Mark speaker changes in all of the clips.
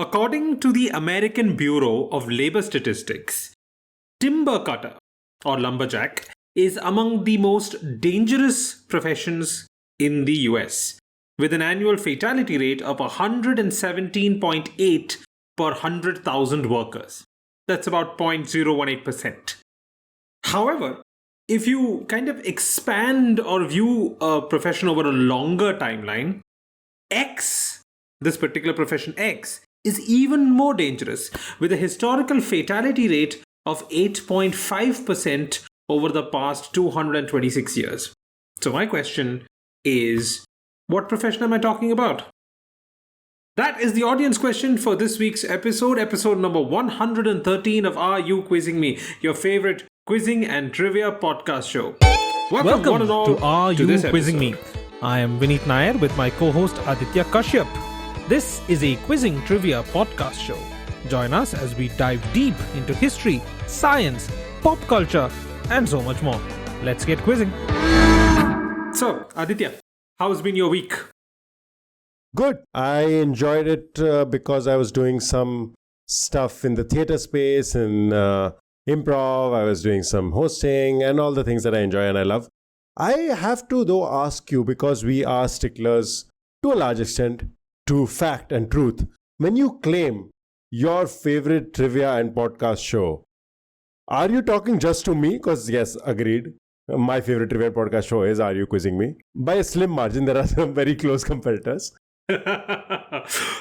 Speaker 1: According to the American Bureau of Labor Statistics, timber cutter or lumberjack is among the most dangerous professions in the US, with an annual fatality rate of 117.8 per 100,000 workers. That's about 0.018%. However, if you kind of expand or view a profession over a longer timeline, this particular profession X, is even more dangerous, with a historical fatality rate of 8.5% over the past 226 years. So my question is, what profession am I talking about? That is the audience question for this week's episode number 113 of Are You Quizzing Me, your favorite quizzing and trivia podcast show.
Speaker 2: Welcome
Speaker 1: one and all
Speaker 2: to Are You Quizzing
Speaker 1: episode.
Speaker 2: Me? I am Vineet Nair with my co-host Aditya Kashyap. This is a quizzing trivia podcast show. Join us as we dive deep into history, science, pop culture, and so much more. Let's get quizzing.
Speaker 1: So, Aditya, how's been your week?
Speaker 3: Good. I enjoyed it because I was doing some stuff in the theater space and improv. I was doing some hosting and all the things that I enjoy and I love. I have to, though, ask you, because we are sticklers to a large extent to fact and truth. When you claim your favorite trivia and podcast show, are you talking just to me? Because, yes, agreed. My favorite trivia and podcast show is Are You Quizzing Me? By a slim margin, there are some very close competitors.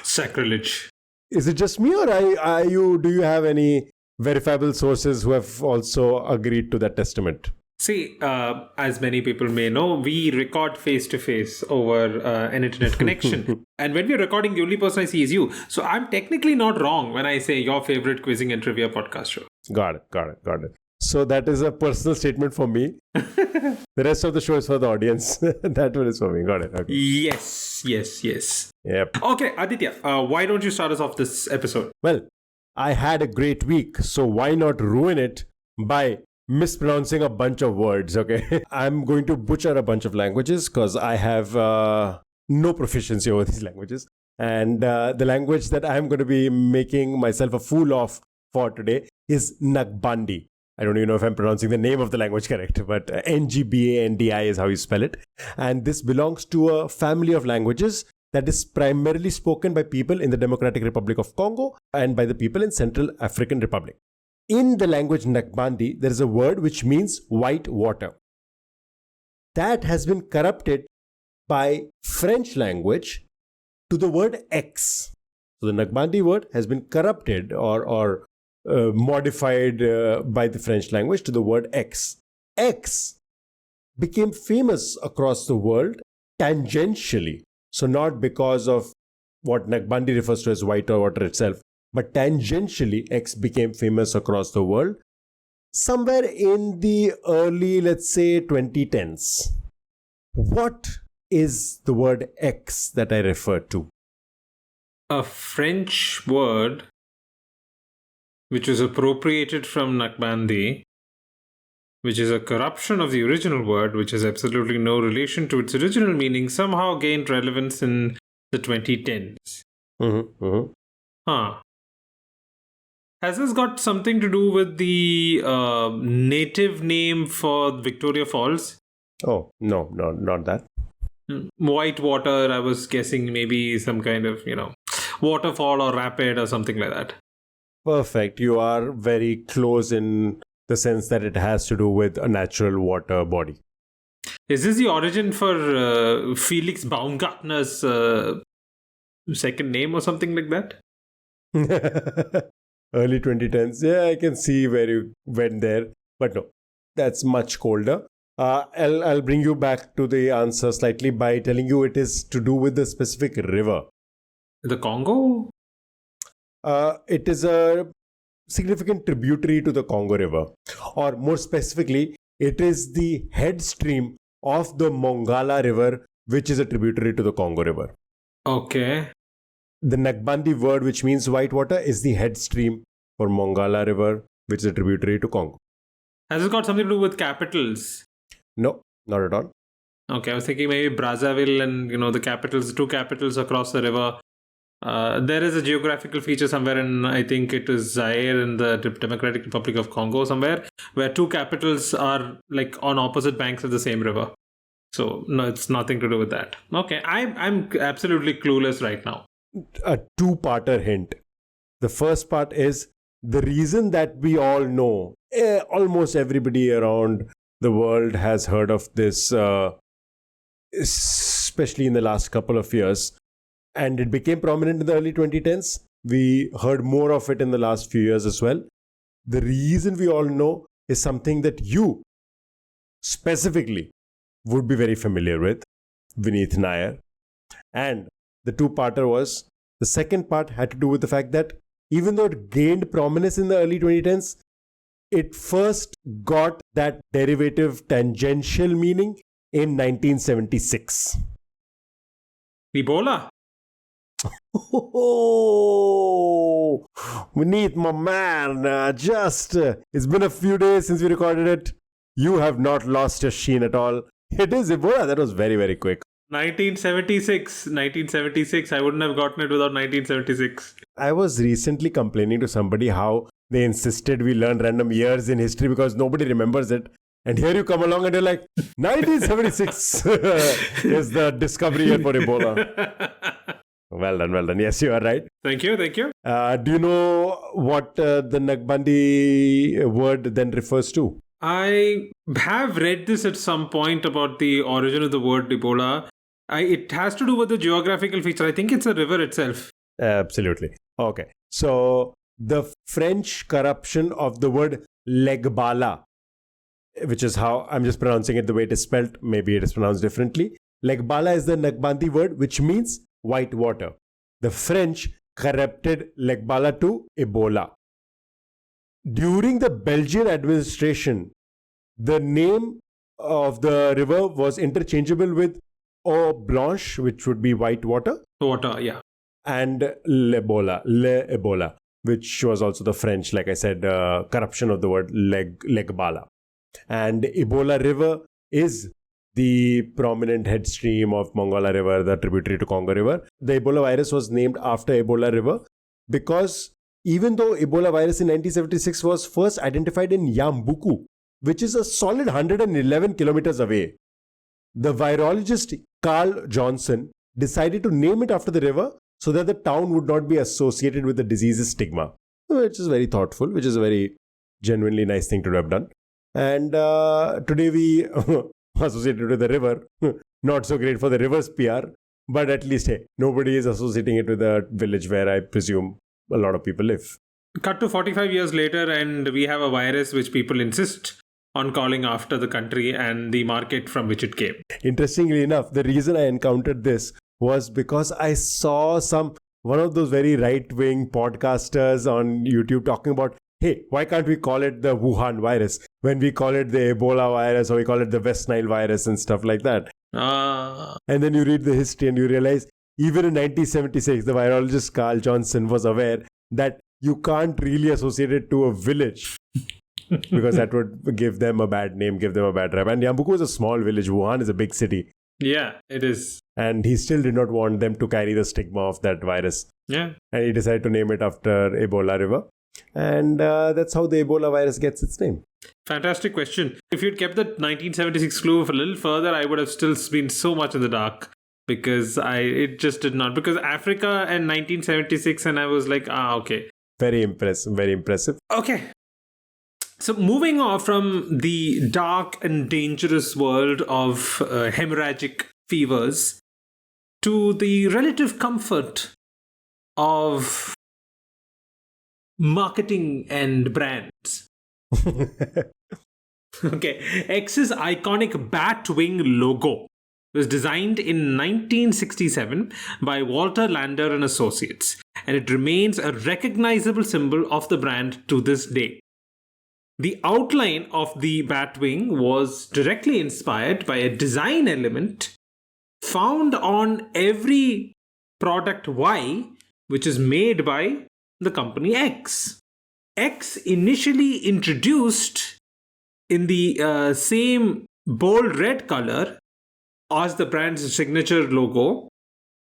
Speaker 1: Sacrilege.
Speaker 3: Is it just me, or do you have any verifiable sources who have also agreed to that testament?
Speaker 1: See, as many people may know, we record face-to-face over an internet connection. And when we're recording, the only person I see is you. So I'm technically not wrong when I say your favorite quizzing and trivia podcast show.
Speaker 3: Got it. So that is a personal statement for me. The rest of the show is for the audience. That one is for me. Got it. Okay.
Speaker 1: Yes.
Speaker 3: Yep.
Speaker 1: Okay, Aditya, why don't you start us off this episode?
Speaker 3: Well, I had a great week, so why not ruin it by mispronouncing a bunch of words, okay? I'm going to butcher a bunch of languages because I have no proficiency over these languages. And the language that I'm going to be making myself a fool of for today is Ngbandi. I don't even know if I'm pronouncing the name of the language correct, but Ngbandi is how you spell it. And this belongs to a family of languages that is primarily spoken by people in the Democratic Republic of Congo and by the people in Central African Republic. In the language Ngbandi, there is a word which means white water. That has been corrupted by French language to the word X. So the Ngbandi word has been corrupted or modified by the French language to the word X. X became famous across the world tangentially. So not because of what Ngbandi refers to as white water itself, but tangentially, X became famous across the world somewhere in the early, let's say, 2010s. What is the word X that I refer to?
Speaker 1: A French word which was appropriated from Ngbandi, which is a corruption of the original word, which has absolutely no relation to its original meaning, somehow gained relevance in the 2010s. Huh. Has this got something to do with the native name for Victoria Falls?
Speaker 3: Oh, no, not that.
Speaker 1: White water, I was guessing maybe some kind of, waterfall or rapid or something like that.
Speaker 3: Perfect. You are very close in the sense that it has to do with a natural water body.
Speaker 1: Is this the origin for Felix Baumgartner's second name or something like that?
Speaker 3: Early 2010s. Yeah, I can see where you went there. But no, that's much colder. I'll bring you back to the answer slightly by telling you it is to do with the specific river.
Speaker 1: The Congo?
Speaker 3: It is a significant tributary to the Congo River. Or more specifically, it is the head stream of the Mongala River, which is a tributary to the Congo River.
Speaker 1: Okay.
Speaker 3: The Ngbandi word, which means white water, is the head stream for Mongala River, which is a tributary to Congo.
Speaker 1: Has it got something to do with capitals?
Speaker 3: No, not at all.
Speaker 1: Okay, I was thinking maybe Brazzaville and, the capitals, two capitals across the river There is a geographical feature somewhere in, I think it is Zaire in the Democratic Republic of Congo somewhere, where two capitals are like on opposite banks of the same river. So no, it's nothing to do with that. Okay, I'm absolutely clueless right now.
Speaker 3: A two-parter hint. The first part is the reason that we all know, almost everybody around the world has heard of this, especially in the last couple of years, and it became prominent in the early 2010s. We heard more of it in the last few years as well. The reason we all know is something that you specifically would be very familiar with, Vineet Nair. And the two-parter was, the second part had to do with the fact that even though it gained prominence in the early 2010s, it first got that derivative tangential meaning in 1976.
Speaker 1: Ebola?
Speaker 3: Oh, Vineet, my man, it's been a few days since we recorded it. You have not lost your sheen at all. It is Ebola. That was very, very quick.
Speaker 1: 1976. I wouldn't have gotten it without 1976.
Speaker 3: I was recently complaining to somebody how they insisted we learn random years in history because nobody remembers it. And here you come along and you're like, 1976 is the discovery year for Ebola. Well done. Yes, you are right.
Speaker 1: Thank you.
Speaker 3: Do you know what the Ngbandi word then refers to?
Speaker 1: I have read this at some point about the origin of the word Ebola. It has to do with the geographical feature. I think it's a river itself.
Speaker 3: Absolutely. Okay. So the French corruption of the word Legbala, which is how I'm just pronouncing it the way it is spelled. Maybe it is pronounced differently. Legbala is the Ngbandi word, which means white water. The French corrupted Legbala to Ebola. During the Belgian administration, the name of the river was interchangeable with Eau Blanche, which would be white water.
Speaker 1: Water, yeah.
Speaker 3: And L'Ebola, which was also the French, like I said, corruption of the word Legbala. And Ebola River is the prominent headstream of Mongala River, the tributary to Congo River. The Ebola virus was named after Ebola River because even though Ebola virus in 1976 was first identified in Yambuku, which is a solid 111 kilometers away, the virologist Carl Johnson decided to name it after the river so that the town would not be associated with the disease's stigma, which is very thoughtful, which is a very genuinely nice thing to have done. And today we associated with the river, not so great for the river's PR, but at least, hey, nobody is associating it with a village where I presume a lot of people live.
Speaker 1: Cut to 45 years later and we have a virus which people insist on calling after the country and the market from which it came.
Speaker 3: Interestingly enough, the reason I encountered this was because I saw one of those very right-wing podcasters on YouTube talking about, hey, why can't we call it the Wuhan virus when we call it the Ebola virus or we call it the West Nile virus and stuff like that. And then you read the history and you realize even in 1976, the virologist Carl Johnson was aware that you can't really associate it to a village because that would give them a bad name, give them a bad rap. And Yambuku is a small village. Wuhan is a big city.
Speaker 1: Yeah, it is.
Speaker 3: And he still did not want them to carry the stigma of that virus.
Speaker 1: Yeah.
Speaker 3: And he decided to name it after Ebola River. And that's how the Ebola virus gets its name.
Speaker 1: Fantastic question. If you'd kept the 1976 clue a little further, I would have still been so much in the dark because it just did not. Because Africa and 1976 and I was like, okay.
Speaker 3: Very impressive.
Speaker 1: Okay. So moving on from the dark and dangerous world of hemorrhagic fevers to the relative comfort of marketing and brands. Okay, X's iconic bat wing logo was designed in 1967 by Walter Lander and Associates, and it remains a recognizable symbol of the brand to this day. The outline of the bat wing was directly inspired by a design element found on every product Y, which is made by the company X. X initially introduced in the same bold red color as the brand's signature logo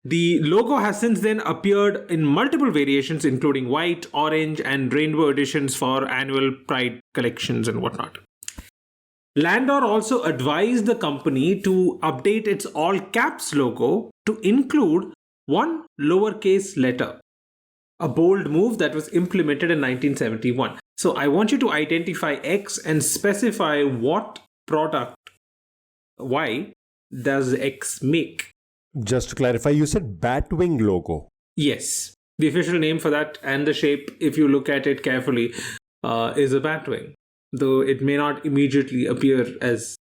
Speaker 1: The logo has since then appeared in multiple variations, including white, orange, and rainbow editions for annual Pride collections and whatnot. Landor also advised the company to update its all caps logo to include one lowercase letter, a bold move that was implemented in 1971. So I want you to identify X and specify what product Y does X make.
Speaker 3: Just to clarify, you said Batwing logo.
Speaker 1: Yes. The official name for that and the shape, if you look at it carefully, is a batwing. Though it may not immediately appear as...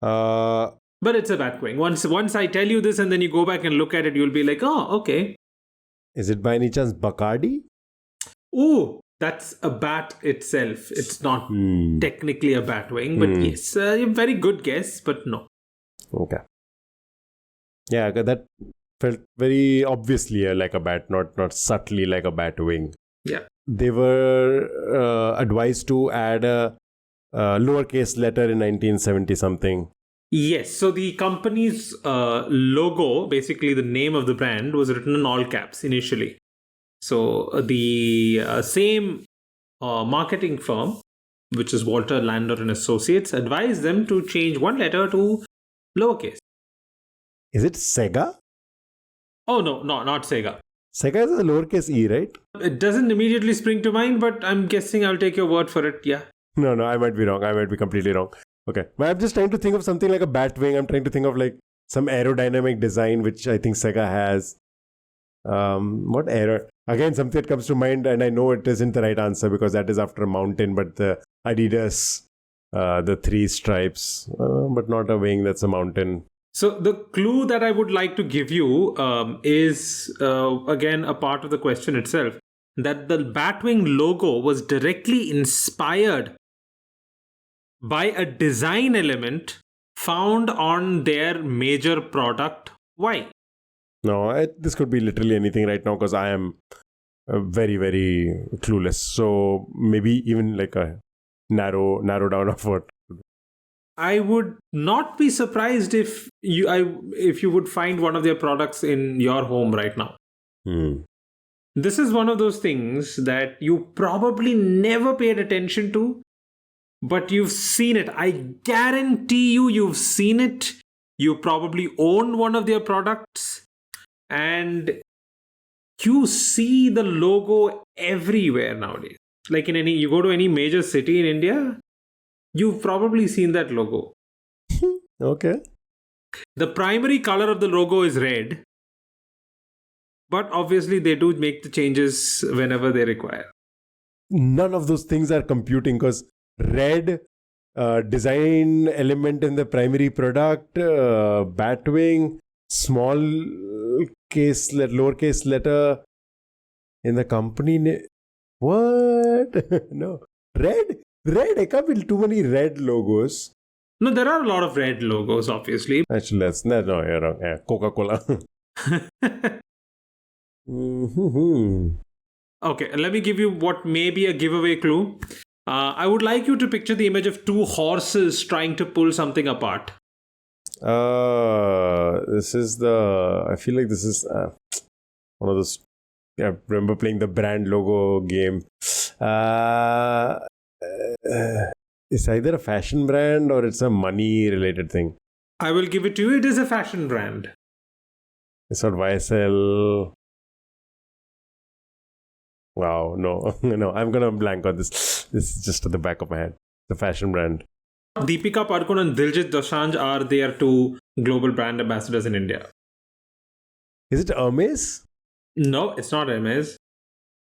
Speaker 1: But it's a batwing. Once I tell you this and then you go back and look at it, you'll be like, oh, okay.
Speaker 3: Is it by any chance Bacardi?
Speaker 1: Oh, that's a bat itself. It's not technically a batwing, but yes, a very good guess, but no.
Speaker 3: Okay. Yeah, that felt very obviously like a bat, not subtly like a bat wing.
Speaker 1: Yeah.
Speaker 3: They were advised to add a lowercase letter in 1970 something.
Speaker 1: Yes. So the company's logo, basically the name of the brand, was written in all caps initially. So the same marketing firm, which is Walter Landor and Associates, advised them to change one letter to lowercase.
Speaker 3: Is it Sega?
Speaker 1: Oh, no, not Sega.
Speaker 3: Sega is a lowercase e, right?
Speaker 1: It doesn't immediately spring to mind, but I'm guessing I'll take your word for it. Yeah.
Speaker 3: No, I might be wrong. I might be completely wrong. Okay. But I'm just trying to think of something like a Batwing. I'm trying to think of like some aerodynamic design, which I think Sega has. What aero? Again, something that comes to mind, and I know it isn't the right answer because that is after a mountain, but the Adidas, the three stripes, but not a wing, that's a mountain.
Speaker 1: So the clue that I would like to give you is, again, a part of the question itself, that the Batwing logo was directly inspired by a design element found on their major product, Y.
Speaker 3: No, this could be literally anything right now because I am very, very clueless. So maybe even like a narrow down of what.
Speaker 1: I would not be surprised if you would find one of their products in your home right now. This is one of those things that you probably never paid attention to, but you've seen it. I guarantee you've seen it. You probably own one of their products and you see the logo everywhere nowadays. Like you go to any major city in India, you've probably seen that logo.
Speaker 3: Okay.
Speaker 1: The primary color of the logo is red, but obviously they do make the changes whenever they require.
Speaker 3: None of those things are computing because red design element in the primary product, Batwing, small case, lowercase letter in the company name. What? No. Red? I can't build too many red logos.
Speaker 1: No, there are a lot of red logos, obviously.
Speaker 3: Actually, no, you're wrong. Yeah, Coca-Cola.
Speaker 1: Okay, let me give you what may be a giveaway clue. I would like you to picture the image of two horses trying to pull something apart.
Speaker 3: This is I feel like this is one of those. I remember playing the brand logo game. It's either a fashion brand or it's a money related thing.
Speaker 1: I will give it to you. It is a fashion brand.
Speaker 3: It's not YSL. Wow, no, I'm gonna blank on this. This is just at the back of my head. The fashion brand.
Speaker 1: Deepika Padukone and Diljit Dosanjh are their two global brand ambassadors in India.
Speaker 3: Is it Hermes?
Speaker 1: No, it's not Hermes.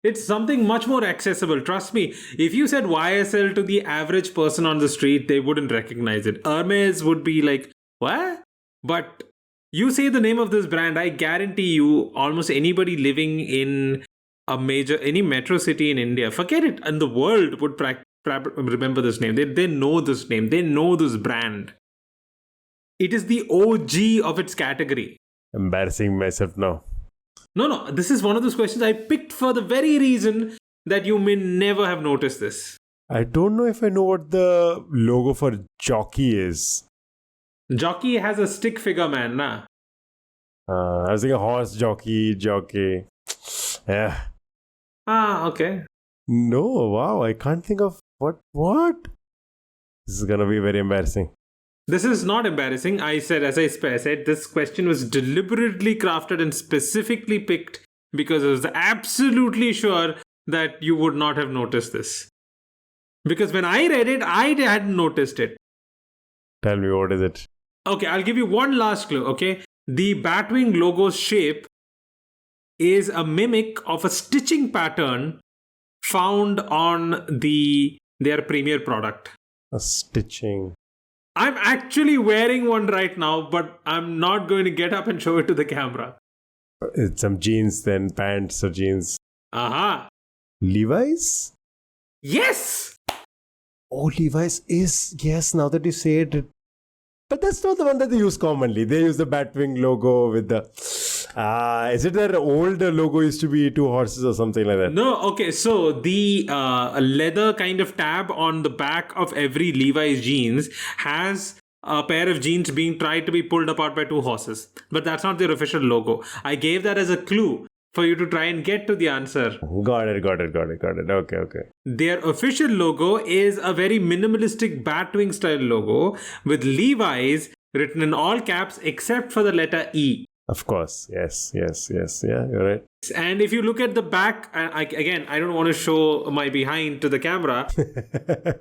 Speaker 1: It's something much more accessible. Trust me, if you said YSL to the average person on the street, they wouldn't recognize it. Hermes would be like, what? But you say the name of this brand, I guarantee you almost anybody living in any metro city in India, forget it, and the world would remember this name. They know this name. They know this brand. It is the OG of its category.
Speaker 3: Embarrassing myself now.
Speaker 1: No. This is one of those questions I picked for the very reason that you may never have noticed this.
Speaker 3: I don't know if I know what the logo for Jockey is.
Speaker 1: Jockey has a stick figure man, nah?
Speaker 3: I was thinking horse, jockey. Yeah.
Speaker 1: Okay.
Speaker 3: No, wow, I can't think of what? This is gonna be very embarrassing.
Speaker 1: This is not embarrassing. I said, as I said, this question was deliberately crafted and specifically picked because I was absolutely sure that you would not have noticed this. Because when I read it, I hadn't noticed it.
Speaker 3: Tell me, what is it?
Speaker 1: Okay, I'll give you one last clue, okay? The Batwing logo's shape is a mimic of a stitching pattern found on their premier product.
Speaker 3: A stitching.
Speaker 1: I'm actually wearing one right now, but I'm not going to get up and show it to the camera.
Speaker 3: It's some jeans then, pants or jeans.
Speaker 1: Aha.
Speaker 3: Levi's?
Speaker 1: Yes!
Speaker 3: Oh, Levi's is, yes, now that you say it. But that's not the one that they use commonly. They use the Batwing logo with the... is it their old logo used to be two horses or something like that?
Speaker 1: No, okay, so the leather kind of tab on the back of every Levi's jeans has a pair of jeans being tried to be pulled apart by two horses. But that's not their official logo. I gave that as a clue for you to try and get to the answer.
Speaker 3: Got it. Okay.
Speaker 1: Their official logo is a very minimalistic Batwing style logo with Levi's written in all caps except for the letter E.
Speaker 3: Of course. Yes. Yeah, you're right.
Speaker 1: And if you look at the back, I don't want to show my behind to the camera,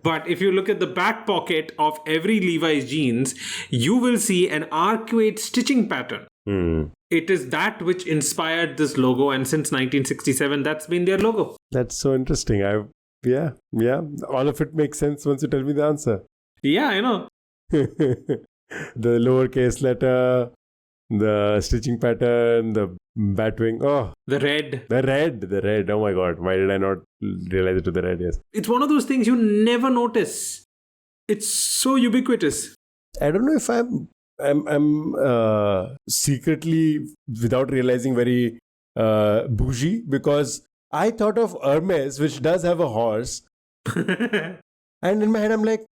Speaker 1: but if you look at the back pocket of every Levi's jeans, you will see an arcuate stitching pattern. It is that which inspired this logo, and since 1967, that's been their logo.
Speaker 3: That's so interesting. Yeah. All of it makes sense once you tell me the answer.
Speaker 1: Yeah, I know.
Speaker 3: The lowercase letter, the stitching pattern, the Batwing. Oh,
Speaker 1: the red.
Speaker 3: The red. Oh my God. Why did I not realize it to the red? Yes.
Speaker 1: It's one of those things you never notice. It's so ubiquitous.
Speaker 3: I don't know if I'm secretly, without realizing, very bougie, because I thought of Hermes, which does have a horse. And in my head, I'm like,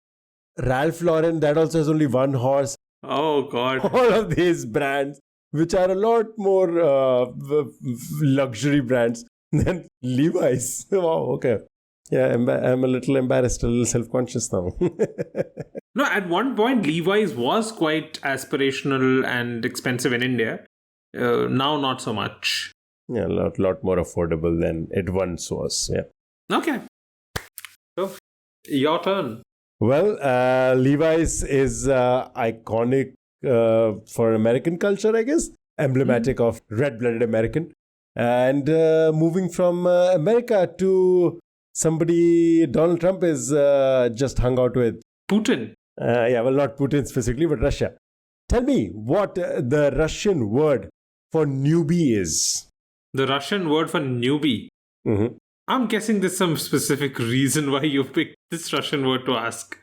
Speaker 3: Ralph Lauren, that also has only one horse.
Speaker 1: Oh, God.
Speaker 3: All of these brands, which are a lot more luxury brands than Levi's. Wow, okay. Yeah, I'm a little embarrassed, a little self-conscious now.
Speaker 1: No, at one point, Levi's was quite aspirational and expensive in India. Now, not so much.
Speaker 3: Yeah, a lot more affordable than it once was. Yeah.
Speaker 1: Okay. So, your turn.
Speaker 3: Well, Levi's is iconic for American culture, I guess. Emblematic of red-blooded American. And moving from America to somebody Donald Trump is just hung out with.
Speaker 1: Putin.
Speaker 3: Well, not Putin specifically, but Russia. Tell me what the Russian word for newbie is.
Speaker 1: The Russian word for newbie?
Speaker 3: Mm-hmm.
Speaker 1: I'm guessing there's some specific reason why you picked this Russian word to ask.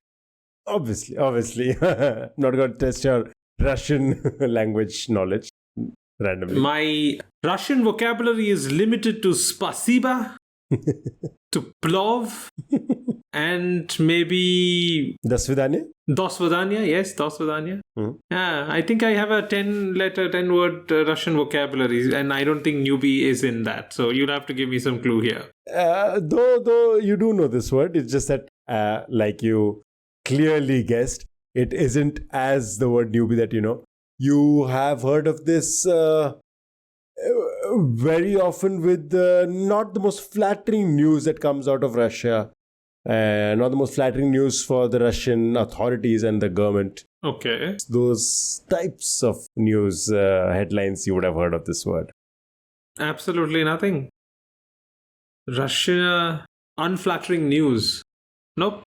Speaker 3: Obviously. Not going to test your Russian language knowledge randomly.
Speaker 1: My Russian vocabulary is limited to spasiba, to plov, and maybe...
Speaker 3: Do svidaniya?
Speaker 1: Do svidaniya, yes, do svidaniya. Yeah, I think I have a 10-word Russian vocabulary, and I don't think newbie is in that. So you'll have to give me some clue here.
Speaker 3: Though you do know this word, it's just that, like you clearly guessed, it isn't as the word newbie that you know. You have heard of this very often with not the most flattering news that comes out of Russia. Not the most flattering news for the Russian authorities and the government.
Speaker 1: Okay.
Speaker 3: Those types of news headlines, you would have heard of this word.
Speaker 1: Absolutely nothing. Russia, unflattering news. Nope.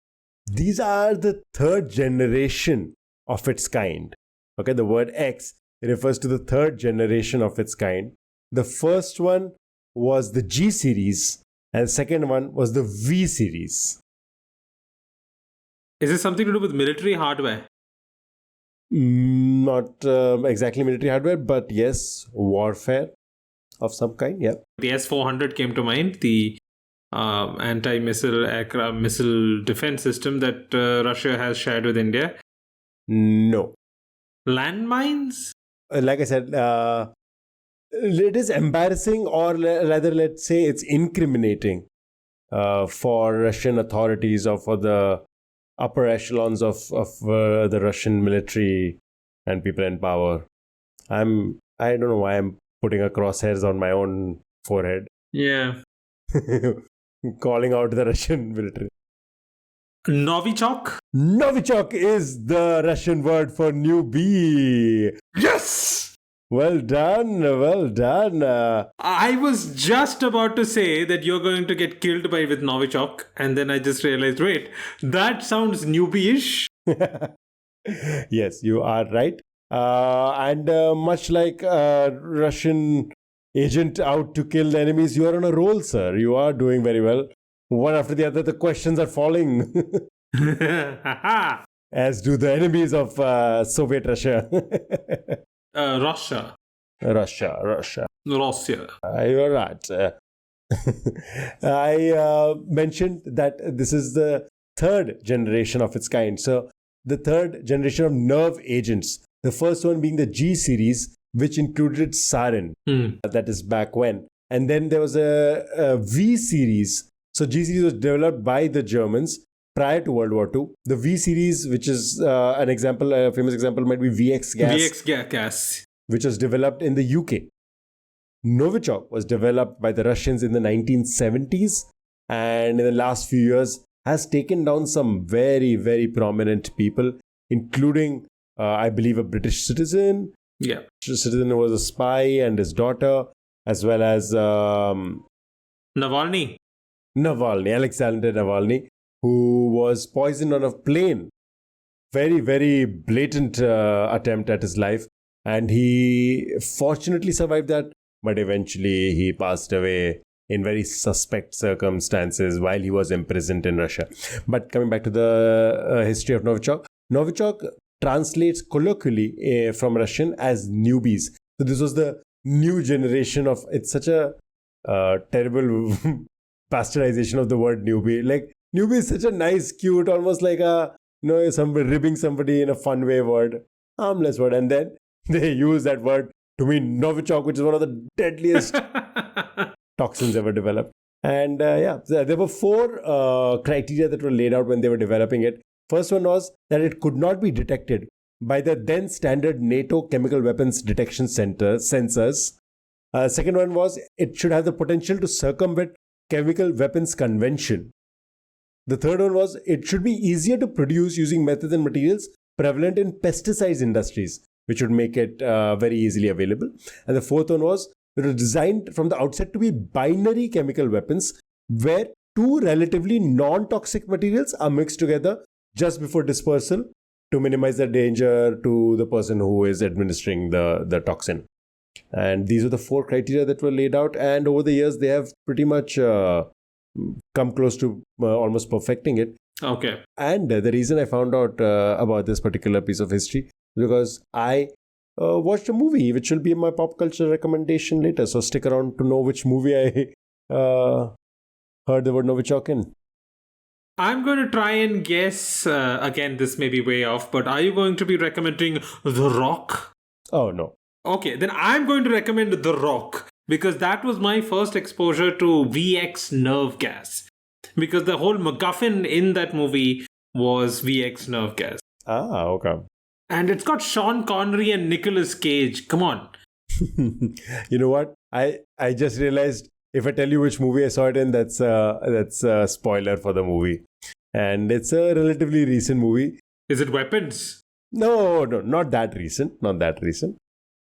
Speaker 3: These are the third generation of its kind. Okay, the word X refers to the third generation of its kind. The first one was the G series, and the second one was the V series.
Speaker 1: Is this something to do with military hardware?
Speaker 3: Not exactly military hardware, but yes, warfare of some kind, yeah.
Speaker 1: The S-400 came to mind, the anti-missile aircraft missile defense system that Russia has shared with India.
Speaker 3: No.
Speaker 1: Landmines?
Speaker 3: Like I said, it is embarrassing, or rather, let's say it's incriminating for Russian authorities or for the upper echelons of the Russian military and people in power. I don't know why I'm putting a crosshairs on my own forehead.
Speaker 1: Yeah.
Speaker 3: Calling out the Russian military.
Speaker 1: Novichok?
Speaker 3: Novichok is the Russian word for newbie.
Speaker 1: Yes!
Speaker 3: Well done, well done.
Speaker 1: I was just about to say that you're going to get killed with Novichok, and then I just realized, wait, that sounds newbie-ish.
Speaker 3: Yes, you are right. And much like a Russian agent out to kill the enemies, you are on a roll, sir. You are doing very well. One after the other, the questions are falling. As do the enemies of Soviet Russia.
Speaker 1: Russia.
Speaker 3: Russia.
Speaker 1: You're
Speaker 3: right. I mentioned that this is the third generation of its kind. So, the third generation of nerve agents. The first one being the G series, which included sarin. That is back when. And then there was a V series. So, G series was developed by the Germans prior to World War II. The V series, which is an example, a famous example might be VX gas.
Speaker 1: VX gas.
Speaker 3: Which was developed in the UK. Novichok was developed by the Russians in the 1970s, and in the last few years has taken down some very, very prominent people, including, I believe, a British citizen.
Speaker 1: Yeah.
Speaker 3: British citizen who was a spy, and his daughter, as well as
Speaker 1: Navalny,
Speaker 3: Alexander Navalny, who was poisoned on a plane. Very, very blatant attempt at his life. And he fortunately survived that, but eventually he passed away in very suspect circumstances while he was imprisoned in Russia. But coming back to the history of Novichok, Novichok translates colloquially from Russian as newbies. So this was the new generation of, it's such a terrible bastardization of the word newbie. Like, newbie is such a nice, cute, almost like somebody ribbing somebody in a fun way word, harmless word. And then they use that word to mean Novichok, which is one of the deadliest toxins ever developed. And there were four criteria that were laid out when they were developing it. First one was that it could not be detected by the then standard NATO chemical weapons detection sensors. Second one was it should have the potential to circumvent chemical weapons convention. The third one was it should be easier to produce using methods and materials prevalent in pesticides industries, which would make it very easily available. And the fourth one was it was designed from the outset to be binary chemical weapons where two relatively non-toxic materials are mixed together just before dispersal to minimize the danger to the person who is administering the toxin. And these are the four criteria that were laid out. And over the years, they have pretty much come close to almost perfecting it.
Speaker 1: Okay.
Speaker 3: And the reason I found out about this particular piece of history because I watched a movie which will be in my pop culture recommendation later. So stick around to know which movie I heard the word Novichok in.
Speaker 1: I'm going to try and guess, again, this may be way off, but are you going to be recommending The Rock?
Speaker 3: Oh, no.
Speaker 1: Okay, then I'm going to recommend The Rock because that was my first exposure to VX nerve gas. Because the whole MacGuffin in that movie was VX nerve gas.
Speaker 3: Ah, okay.
Speaker 1: And it's got Sean Connery and Nicolas Cage. Come on.
Speaker 3: You know what? I just realized if I tell you which movie I saw it in, that's a spoiler for the movie. And it's a relatively recent movie.
Speaker 1: Is it Weapons?
Speaker 3: No, not that recent. Not that recent.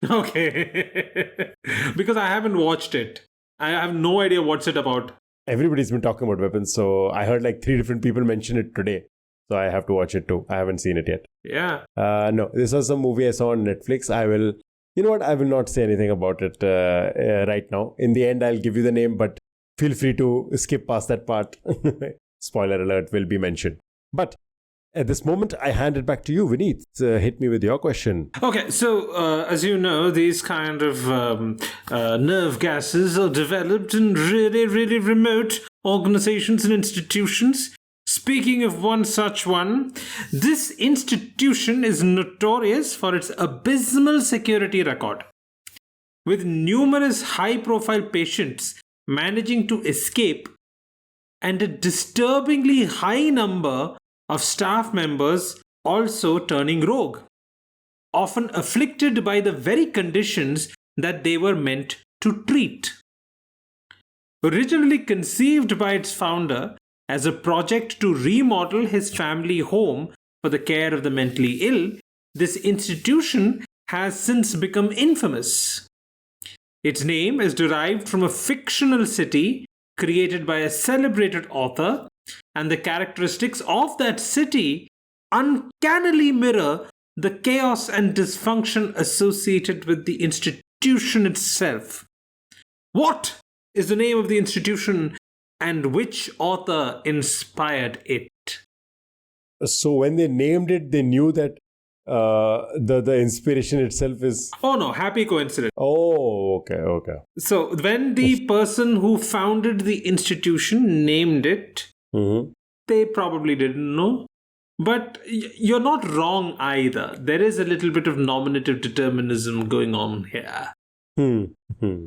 Speaker 1: Okay. Because I haven't watched it. I have no idea what's it about.
Speaker 3: Everybody's been talking about Weapons, so I heard like 3 different people mention it today. So I have to watch it too. I haven't seen it yet.
Speaker 1: Yeah.
Speaker 3: No, this was some movie I saw on Netflix. You know what? I will not say anything about it right now. In the end, I'll give you the name, but feel free to skip past that part. Spoiler alert will be mentioned. But at this moment, I hand it back to you, Vineet. Hit me with your question.
Speaker 1: Okay, so as you know, these kind of nerve gases are developed in really, really remote organizations and institutions. Speaking of one such one, this institution is notorious for its abysmal security record. with numerous high-profile patients managing to escape and a disturbingly high number of staff members also turning rogue, often afflicted by the very conditions that they were meant to treat. Originally conceived by its founder as a project to remodel his family home for the care of the mentally ill, this institution has since become infamous. Its name is derived from a fictional city created by a celebrated author, and the characteristics of that city uncannily mirror the chaos and dysfunction associated with the institution itself. What is the name of the institution, and which author inspired it?
Speaker 3: So when they named it, they knew that the inspiration itself is...
Speaker 1: Oh no, happy coincidence.
Speaker 3: Oh, okay.
Speaker 1: So when the person who founded the institution named it, they probably didn't know. But you're not wrong either. There is a little bit of nominative determinism going on here.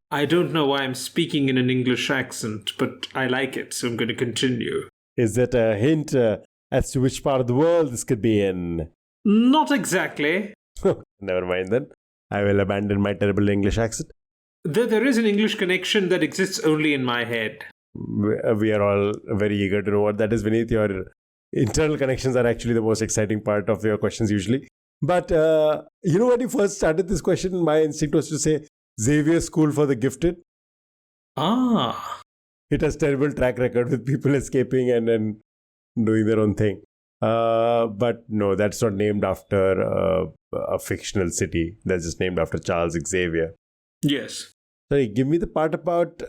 Speaker 1: I don't know why I'm speaking in an English accent, but I like it, so I'm going to continue.
Speaker 3: Is that a hint as to which part of the world this could be in?
Speaker 1: Not exactly.
Speaker 3: Never mind then. I will abandon my terrible English accent.
Speaker 1: There is an English connection that exists only in my head.
Speaker 3: We are all very eager to know what that is, Vineet. Your internal connections are actually the most exciting part of your questions usually. But you know, when you first started this question, my instinct was to say Xavier School for the Gifted.
Speaker 1: Ah.
Speaker 3: It has terrible track record with people escaping and then doing their own thing. But no, that's not named after a fictional city. That's just named after Charles Xavier.
Speaker 1: Yes.
Speaker 3: Sorry, give me the part about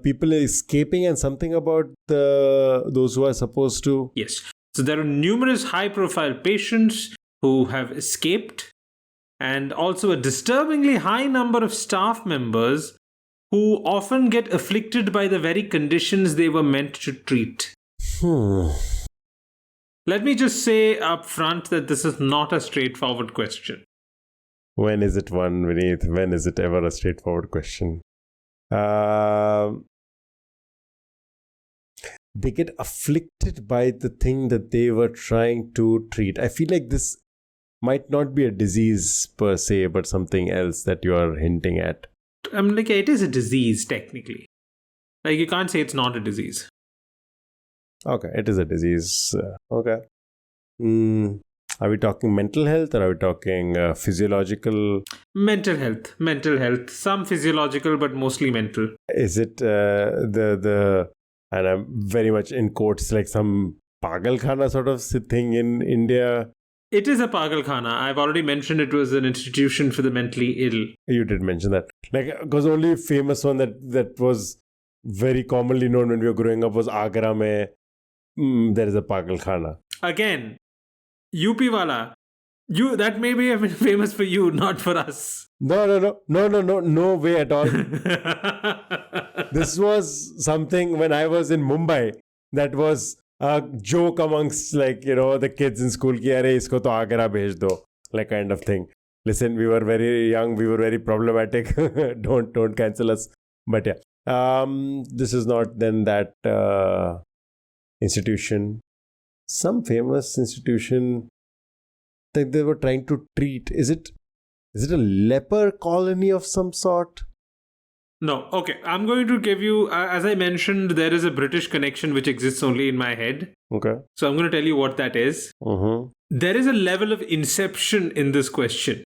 Speaker 3: people escaping and something about those who are supposed to...
Speaker 1: Yes. So there are numerous high-profile patients who have escaped, and also a disturbingly high number of staff members who often get afflicted by the very conditions they were meant to treat. Let me just say up front that this is not a straightforward question.
Speaker 3: When is it one, Vineet? When is it ever a straightforward question? They get afflicted by the thing that they were trying to treat. I feel like this might not be a disease per se, but something else that you are hinting at.
Speaker 1: Like, it is a disease, technically. Like, you can't say it's not a disease.
Speaker 3: Okay, it is a disease. Okay. Are we talking mental health or are we talking physiological?
Speaker 1: Mental health. Some physiological, but mostly mental.
Speaker 3: Is it and I'm very much in quotes, like some Pagal Khana sort of thing in India?
Speaker 1: It is a Pagal Khana. I've already mentioned it was an institution for the mentally ill.
Speaker 3: You did mention that. Like, because only famous one that was very commonly known when we were growing up was Agra mein. There is a Pagal Khana. Again,
Speaker 1: UP wala. That may be famous for you, not for us.
Speaker 3: No way at all. This was something when I was in Mumbai that was a joke amongst, like, you know, the kids in school ki arey isko to Agra bhej do, like, kind of thing. Listen, we were very young, we were very problematic. don't cancel us. But yeah, this is not then that institution. Some famous institution that they were trying to treat. Is it a leper colony of some sort?
Speaker 1: No. Okay. I'm going to give you, as I mentioned, there is a British connection which exists only in my head.
Speaker 3: Okay.
Speaker 1: So I'm going to tell you what that is. There is a level of inception in this question.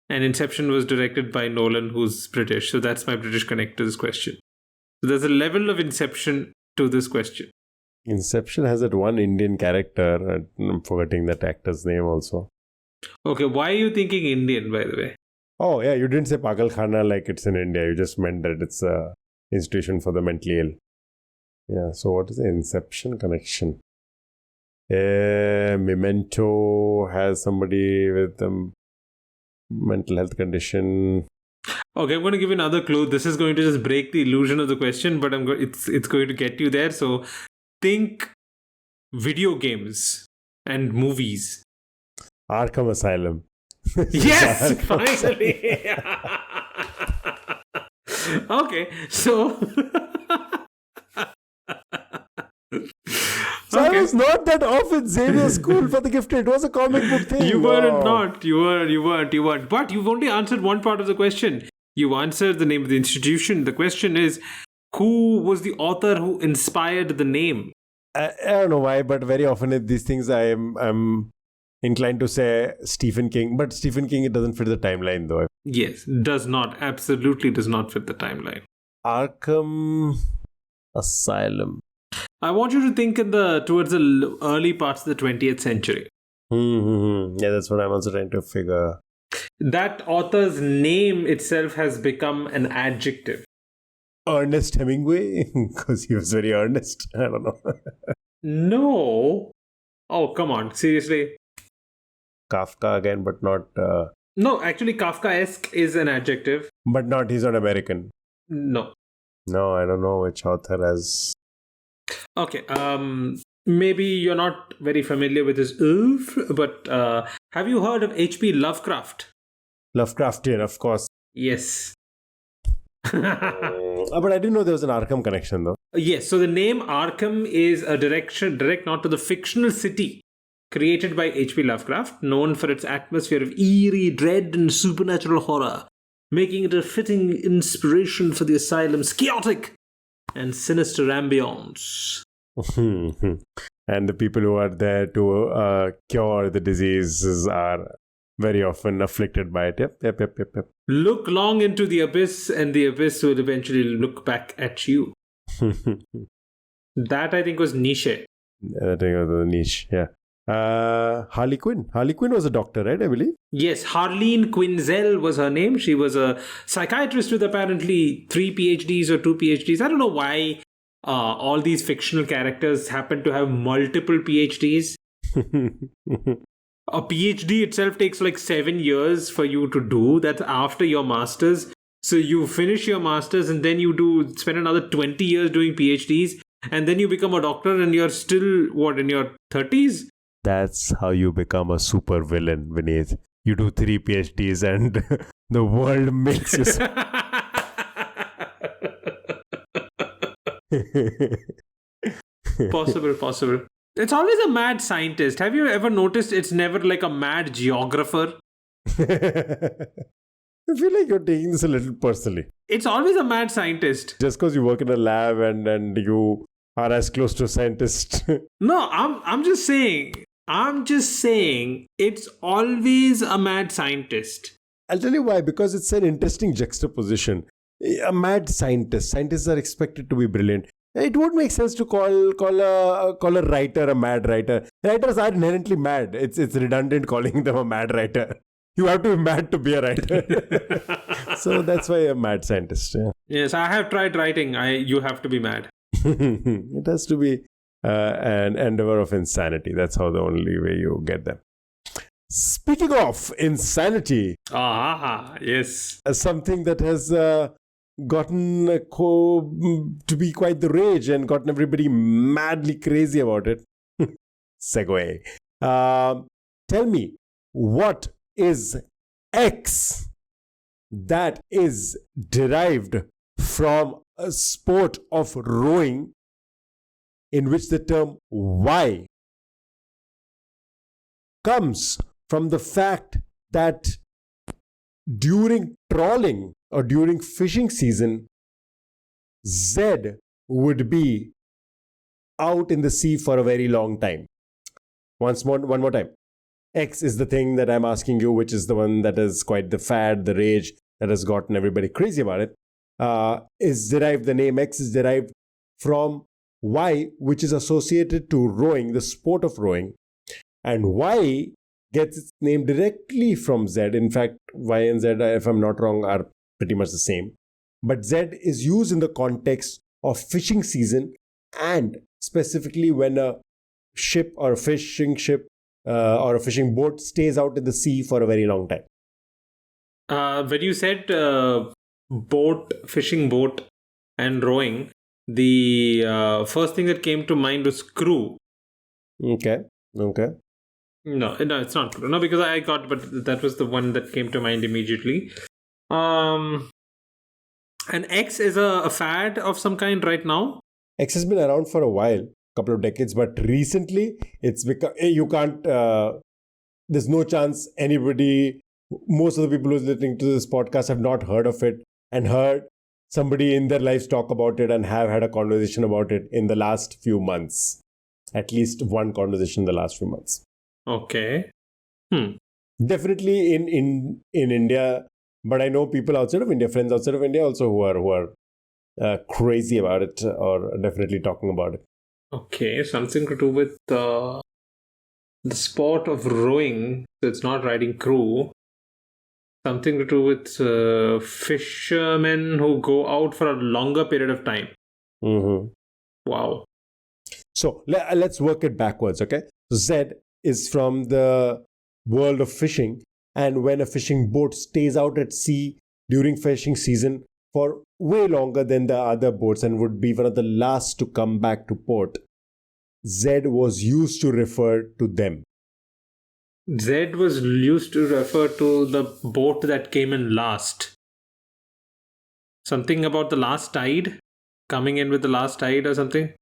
Speaker 1: And Inception was directed by Nolan, who's British. So that's my British connect to this question. So there's a level of inception to this question.
Speaker 3: Inception has that one Indian character. I'm forgetting that actor's name also.
Speaker 1: Okay, why are you thinking Indian, by the way?
Speaker 3: Oh, yeah, you didn't say Pagal Khana like it's in India. You just meant that it's a institution for the mentally ill. Yeah, so what is the Inception connection? Memento has somebody with a mental health condition.
Speaker 1: Okay, I'm going to give you another clue. This is going to just break the illusion of the question, but it's going to get you there. So think video games and movies.
Speaker 3: Arkham Asylum.
Speaker 1: Yes, finally. Okay, so.
Speaker 3: So I
Speaker 1: Okay.
Speaker 3: was not that off in Xavier School for the Gifted. It was a comic book thing.
Speaker 1: You weren't
Speaker 3: Wow.
Speaker 1: not. You weren't. But you've only answered one part of the question. You answered the name of the institution. The question is, who was the author who inspired the name?
Speaker 3: I don't know why, but very often in these things I'm inclined to say Stephen King. But Stephen King, it doesn't fit the timeline though.
Speaker 1: Yes, does not. Absolutely does not fit the timeline.
Speaker 3: Arkham Asylum.
Speaker 1: I want you to think towards the early parts of the 20th century.
Speaker 3: Yeah, that's what I'm also trying to figure.
Speaker 1: That author's name itself has become an adjective.
Speaker 3: Ernest Hemingway, because he was very earnest. I don't know.
Speaker 1: No. Oh, come on. Seriously.
Speaker 3: Kafka again, but not.
Speaker 1: No, actually, Kafkaesque is an adjective.
Speaker 3: But not. He's not American.
Speaker 1: No.
Speaker 3: No, I don't know which author has.
Speaker 1: Okay. Maybe you're not very familiar with his oeuvre, but have you heard of H.P. Lovecraft?
Speaker 3: Lovecraftian, of course.
Speaker 1: Yes.
Speaker 3: But I didn't know there was an Arkham connection though.
Speaker 1: Yes. So the name Arkham is a direct nod to the fictional city created by H.P. Lovecraft, known for its atmosphere of eerie dread and supernatural horror, making it a fitting inspiration for the asylum's chaotic and sinister ambience.
Speaker 3: And the people who are there to cure the diseases are very often afflicted by it. Yep.
Speaker 1: Look long into the abyss, and the abyss will eventually look back at you. That, I think, was Nietzsche.
Speaker 3: I think it was the niche, yeah. Harley Quinn. Harley Quinn was a doctor, right? I believe.
Speaker 1: Yes, Harleen Quinzel was her name. She was a psychiatrist with apparently 3 PhDs or 2 PhDs. I don't know why all these fictional characters happen to have multiple PhDs. A PhD itself takes like 7 years for you to do. That's after your master's. So you finish your master's and then you spend another 20 years doing PhDs. And then you become a doctor and you're still, in your 30s?
Speaker 3: That's how you become a super villain, Vineet. You do 3 PhDs and the world makes you.
Speaker 1: Possible. It's always a mad scientist. Have you ever noticed it's never like a mad geographer?
Speaker 3: I feel like you're taking this a little personally.
Speaker 1: It's always a mad scientist.
Speaker 3: Just because you work in a lab and you are as close to a scientist.
Speaker 1: No, I'm just saying it's always a mad scientist.
Speaker 3: I'll tell you why. Because it's an interesting juxtaposition. A mad scientist. Scientists are expected to be brilliant. It would make sense to call a writer a mad writer. Writers are inherently mad. It's redundant calling them a mad writer. You have to be mad to be a writer. So that's why a mad scientist. Yeah.
Speaker 1: Yes, I have tried writing. You have to be mad.
Speaker 3: It has to be an endeavor of insanity. That's how the only way you get them. Speaking of insanity,
Speaker 1: Yes.
Speaker 3: something that has gotten to be quite the rage and gotten everybody madly crazy about it. Segue. Tell me, what is X that is derived from a sport of rowing in which the term Y comes from the fact that during trawling or during fishing season, Z would be out in the sea for a very long time. One more time. X is the thing that I'm asking you, which is the one that is quite the fad, the rage that has gotten everybody crazy about it. The name X is derived from Y, which is associated to rowing, the sport of rowing. And Y gets its name directly from Z. In fact, Y and Z, if I'm not wrong, are pretty much the same. But Z is used in the context of fishing season and specifically when a ship or a fishing ship or a fishing boat stays out in the sea for a very long time.
Speaker 1: When you said fishing boat and rowing, the first thing that came to mind was crew.
Speaker 3: Okay.
Speaker 1: No, it's not crew. No, because but that was the one that came to mind immediately. And X is a fad of some kind right now?
Speaker 3: X has been around for a while, couple of decades, but recently it's become, you can't, there's no chance anybody, most of the people who's listening to this podcast have not heard of it and heard somebody in their lives talk about it and have had a conversation about it in the last few months. At least one conversation in the last few months.
Speaker 1: Okay.
Speaker 3: Definitely in India, but I know people outside of India, friends outside of India also who are crazy about it or definitely talking about it.
Speaker 1: Okay, something to do with the sport of rowing. So it's not riding crew. Something to do with fishermen who go out for a longer period of time.
Speaker 3: Mm-hmm.
Speaker 1: Wow.
Speaker 3: So let's work it backwards, okay? Z is from the world of fishing, and when a fishing boat stays out at sea during fishing season for way longer than the other boats and would be one of the last to come back to port, Z was used to refer to them.
Speaker 1: Z was used to refer to the boat that came in last. Something about the last tide? Coming in with the last tide or something?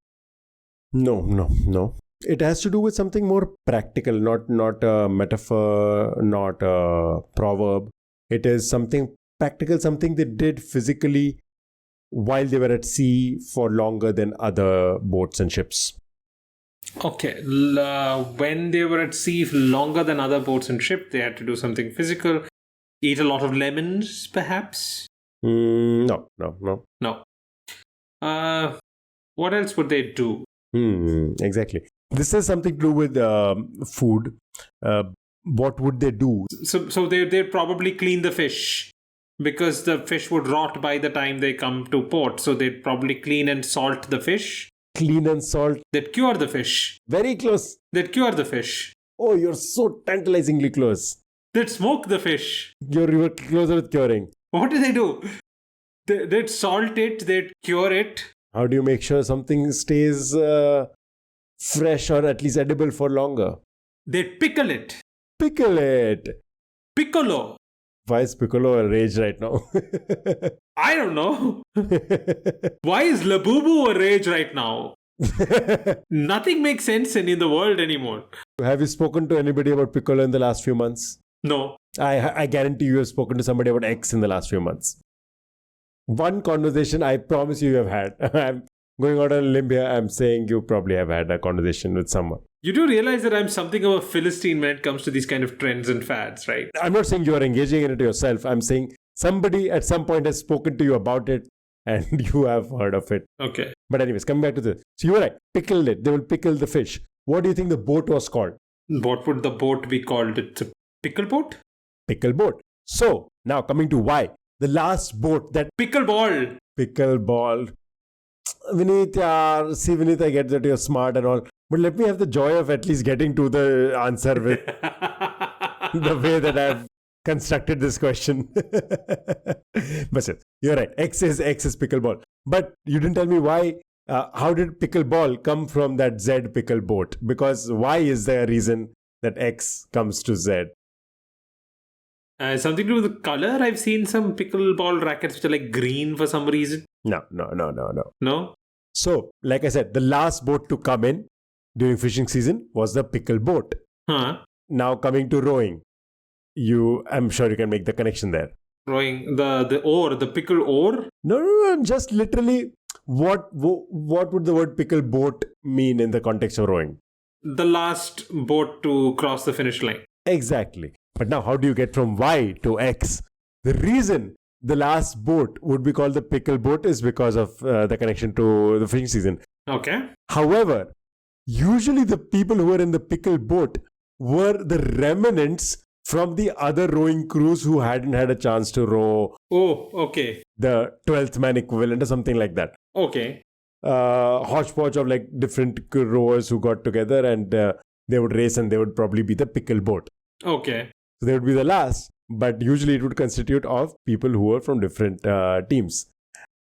Speaker 3: No. It has to do with something more practical, not a metaphor, not a proverb. It is something practical, something they did physically while they were at sea for longer than other boats and ships.
Speaker 1: Okay. When they were at sea longer than other boats and ships, they had to do something physical. Eat a lot of lemons, perhaps?
Speaker 3: No.
Speaker 1: No. What else would they do?
Speaker 3: Exactly. This has something to do with food. What would they do?
Speaker 1: So they'd probably clean the fish because the fish would rot by the time they come to port. So they'd probably clean and salt the fish.
Speaker 3: Clean and salt.
Speaker 1: They'd cure the fish.
Speaker 3: Very close.
Speaker 1: They'd cure the fish.
Speaker 3: Oh, you're so tantalizingly close.
Speaker 1: They'd smoke the fish.
Speaker 3: You're closer with curing.
Speaker 1: What do they do? They'd salt it, they'd cure it.
Speaker 3: How do you make sure something stays fresh or at least edible for longer?
Speaker 1: They'd pickle it.
Speaker 3: Pickle it.
Speaker 1: Piccolo.
Speaker 3: Why is Piccolo a rage right now?
Speaker 1: I don't know. Why is Labubu a rage right now? Nothing makes sense in the world anymore.
Speaker 3: Have you spoken to anybody about Piccolo in the last few months?
Speaker 1: No.
Speaker 3: I guarantee you have spoken to somebody about X in the last few months. One conversation I promise you have had. I'm going out on a limb here. I'm saying you probably have had a conversation with someone.
Speaker 1: You do realize that I'm something of a Philistine when it comes to these kind of trends and fads, right?
Speaker 3: I'm not saying you are engaging in it yourself. I'm saying somebody at some point has spoken to you about it and you have heard of it.
Speaker 1: Okay.
Speaker 3: But anyways, coming back to this. So you were right. Pickle it. They will pickle the fish. What do you think the boat was called?
Speaker 1: What would the boat be called? It's a pickle boat?
Speaker 3: Pickle boat. So now coming to why. The last boat that...
Speaker 1: Pickleball.
Speaker 3: Pickleball. Vineet, I get that you're smart and all. But let me have the joy of at least getting to the answer with the way that I've constructed this question. But you're right. X is pickleball. But you didn't tell me why. How did pickleball come from that Z pickle boat? Because why is there a reason that X comes to Z?
Speaker 1: Something to do with the color. I've seen some pickleball rackets which are like green for some reason.
Speaker 3: No.
Speaker 1: No?
Speaker 3: So, like I said, the last boat to come in during fishing season was the pickle boat.
Speaker 1: Huh?
Speaker 3: Now coming to rowing. I'm sure you can make the connection there.
Speaker 1: Rowing, the oar, the pickle oar?
Speaker 3: No, just literally what would the word pickle boat mean in the context of rowing?
Speaker 1: The last boat to cross the finish line.
Speaker 3: Exactly. But now how do you get from Y to X? The reason the last boat would be called the pickle boat is because of the connection to the fishing season.
Speaker 1: Okay.
Speaker 3: However, usually the people who were in the pickle boat were the remnants from the other rowing crews who hadn't had a chance to row.
Speaker 1: Oh, okay.
Speaker 3: The 12th man equivalent or something like that.
Speaker 1: Okay.
Speaker 3: Hodgepodge of like different rowers who got together and they would race and they would probably be the pickle boat.
Speaker 1: Okay.
Speaker 3: So they would be the last, but usually it would constitute of people who were from different teams.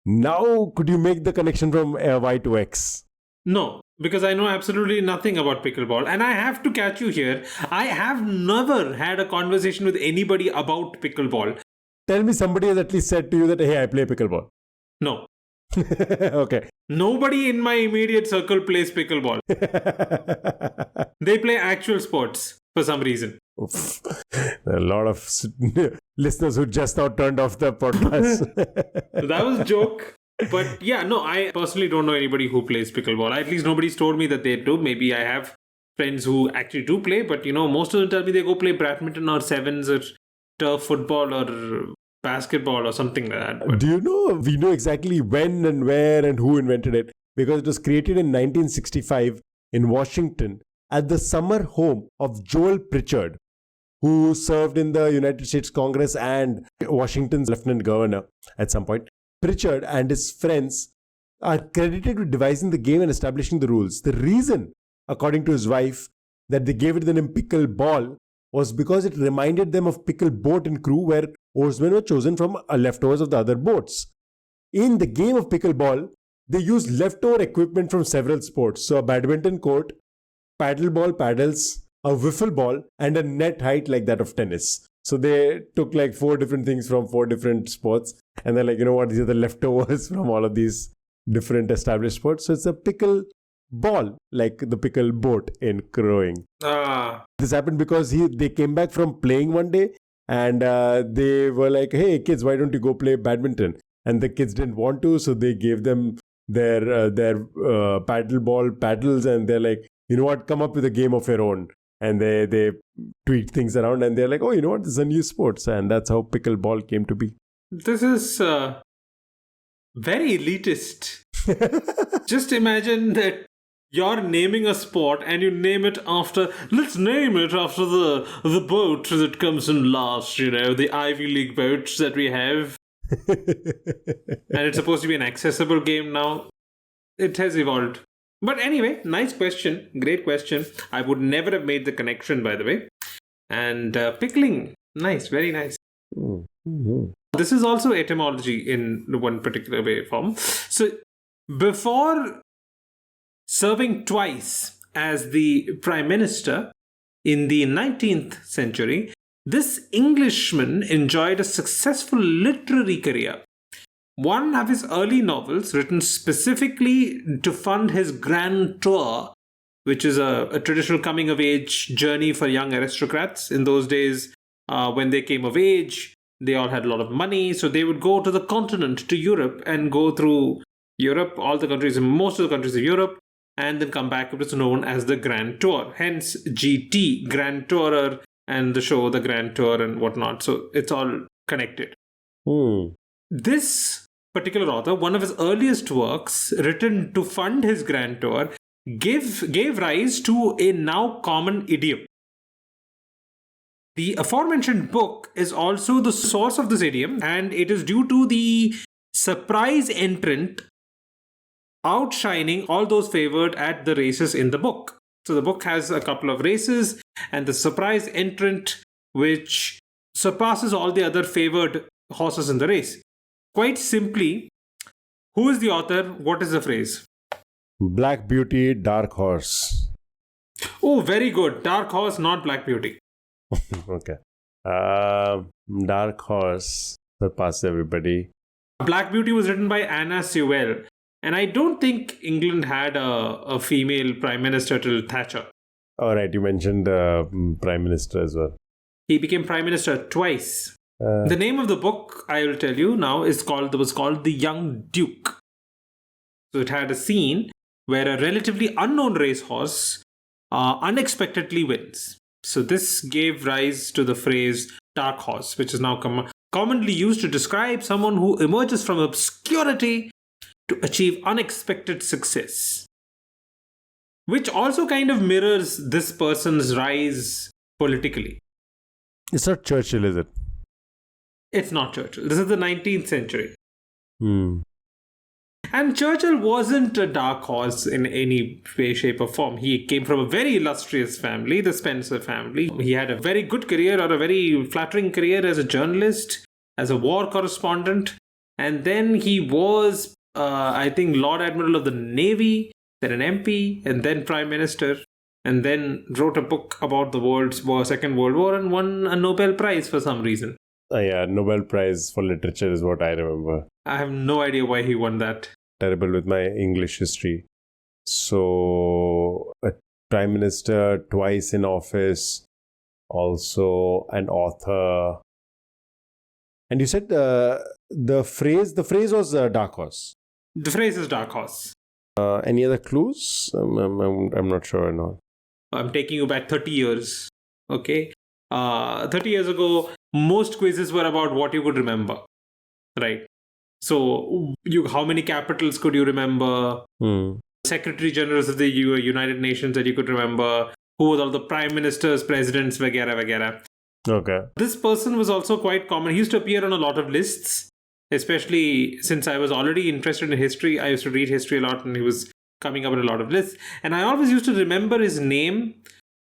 Speaker 3: Now, could you make the connection from Y to X?
Speaker 1: No, because I know absolutely nothing about pickleball. And I have to catch you here. I have never had a conversation with anybody about pickleball.
Speaker 3: Tell me somebody has at least said to you that, hey, I play pickleball.
Speaker 1: No.
Speaker 3: Okay.
Speaker 1: Nobody in my immediate circle plays pickleball. They play actual sports for some reason.
Speaker 3: Oof. There are a lot of listeners who just now turned off the podcast.
Speaker 1: So that was a joke. But yeah, no, I personally don't know anybody who plays pickleball. At least nobody's told me that they do. Maybe I have friends who actually do play, but most of them tell me they go play badminton or sevens or turf football or basketball or something like that. But
Speaker 3: Do you know, we know exactly when and where and who invented it, because it was created in 1965 in Washington at the summer home of Joel Pritchard, who served in the United States Congress and Washington's lieutenant governor at some point. Pritchard and his friends are credited with devising the game and establishing the rules. The reason, according to his wife, that they gave it the name pickle ball was because it reminded them of pickle boat and crew, where oarsmen were chosen from leftovers of the other boats. In the game of pickleball, they used leftover equipment from several sports. So a badminton court, paddle ball paddles, a wiffle ball, and a net height like that of tennis. So they took like 4 different things from 4 different sports, and they're like, you know what, these are the leftovers from all of these different established sports. So it's a pickle ball, like the pickle boat in rowing. This happened because they came back from playing one day, and they were like, hey kids, why don't you go play badminton? And the kids didn't want to, so they gave them their paddle ball paddles, and they're like, you know what, come up with a game of your own. And they tweak things around, and they're like, oh, you know what, this is a new sport. And that's how pickleball came to be.
Speaker 1: this is very elitist. Just imagine that you're naming a sport and you name it after, let's name it after the boat that comes in last, the Ivy League boats that we have. And it's supposed to be an accessible game now. It has evolved. But anyway, nice question. Great question. I would never have made the connection, by the way. And pickling. Nice. Very nice.
Speaker 3: Mm-hmm.
Speaker 1: This is also etymology in one particular way form. So before serving twice as the Prime Minister in the 19th century, this Englishman enjoyed a successful literary career. One of his early novels, written specifically to fund his grand tour, which is a traditional coming-of-age journey for young aristocrats. In those days, when they came of age, they all had a lot of money, so they would go to the continent, to Europe, and go through Europe, all the countries, most of the countries of Europe, and then come back. It was known as the Grand Tour, hence GT, Grand Tourer, and the show, the Grand Tour, and whatnot. So it's all connected. This particular author, one of his earliest works, written to fund his Grand Tour, gave rise to a now common idiom. The aforementioned book is also the source of this idiom, and it is due to the surprise entrant outshining all those favored at the races in the book. So the book has a couple of races, and the surprise entrant which surpasses all the other favored horses in the race. Quite simply, who is the author? What is the phrase?
Speaker 3: Black Beauty, Dark Horse.
Speaker 1: Oh, very good. Dark Horse, not Black Beauty.
Speaker 3: Okay. Dark Horse surpasses everybody.
Speaker 1: Black Beauty was written by Anna Sewell. And I don't think England had a female prime minister till Thatcher.
Speaker 3: All right, you mentioned the prime minister as well.
Speaker 1: He became prime minister twice. The name of the book, I will tell you now, was called The Young Duke. So it had a scene where a relatively unknown racehorse unexpectedly wins. So this gave rise to the phrase dark horse, which is now commonly used to describe someone who emerges from obscurity to achieve unexpected success. Which also kind of mirrors this person's rise politically.
Speaker 3: It's not Churchill, is it?
Speaker 1: It's not Churchill. This is the 19th century. And Churchill wasn't a dark horse in any way, shape or form. He came from a very illustrious family, the Spencer family. He had a very good career, or a very flattering career, as a journalist, as a war correspondent. And then he was, I think, Lord Admiral of the Navy, then an MP, and then Prime Minister. And then wrote a book about the Second World War, and won a Nobel Prize for some reason.
Speaker 3: Yeah, Nobel Prize for Literature is what I remember.
Speaker 1: I have no idea why he won that.
Speaker 3: Terrible with my English history. So, a prime minister, twice in office, also an author. And you said the phrase was dark horse.
Speaker 1: The phrase is dark horse.
Speaker 3: Any other clues? I'm not sure or not.
Speaker 1: I'm taking you back 30 years. Okay. 30 years ago, most quizzes were about what you could remember. Right. So, how many capitals could you remember? Secretary Generals of the United Nations that you could remember? Who was all the prime ministers, presidents, vagara, vagara.
Speaker 3: Okay.
Speaker 1: This person was also quite common. He used to appear on a lot of lists, especially since I was already interested in history. I used to read history a lot and he was coming up in a lot of lists. And I always used to remember his name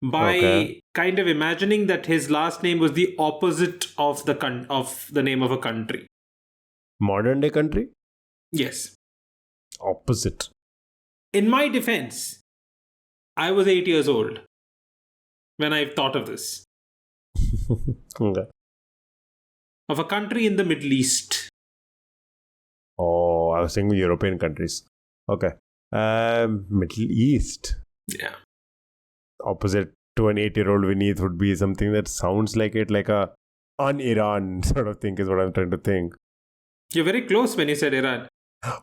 Speaker 1: by kind of imagining that his last name was the opposite of the name of a country.
Speaker 3: Modern day country?
Speaker 1: Yes.
Speaker 3: Opposite.
Speaker 1: In my defense, I was 8 years old when I thought of this.
Speaker 3: Okay.
Speaker 1: Of a country in the Middle East.
Speaker 3: Oh, I was thinking European countries. Okay. Middle East.
Speaker 1: Yeah.
Speaker 3: Opposite to an 8-year-old Vineet would be something that sounds like a un-Iran sort of thing is what I'm trying to think.
Speaker 1: You're very close when you said Iran.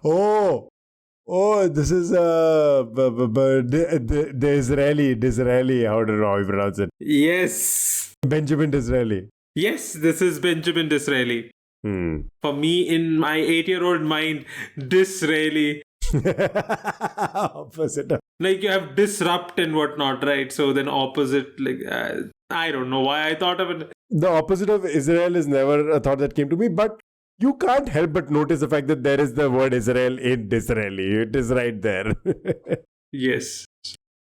Speaker 3: Oh, this is the Disraeli. How do you pronounce it?
Speaker 1: Yes.
Speaker 3: Benjamin Disraeli.
Speaker 1: Yes, this is Benjamin Disraeli. For me, in my 8-year-old mind, Disraeli.
Speaker 3: Opposite.
Speaker 1: Like you have disrupt and whatnot, right? So then opposite, like, I don't know why I thought of it.
Speaker 3: The opposite of Israel is never a thought that came to me, but you can't help but notice the fact that there is the word Israel in Disraeli. It is right there.
Speaker 1: Yes.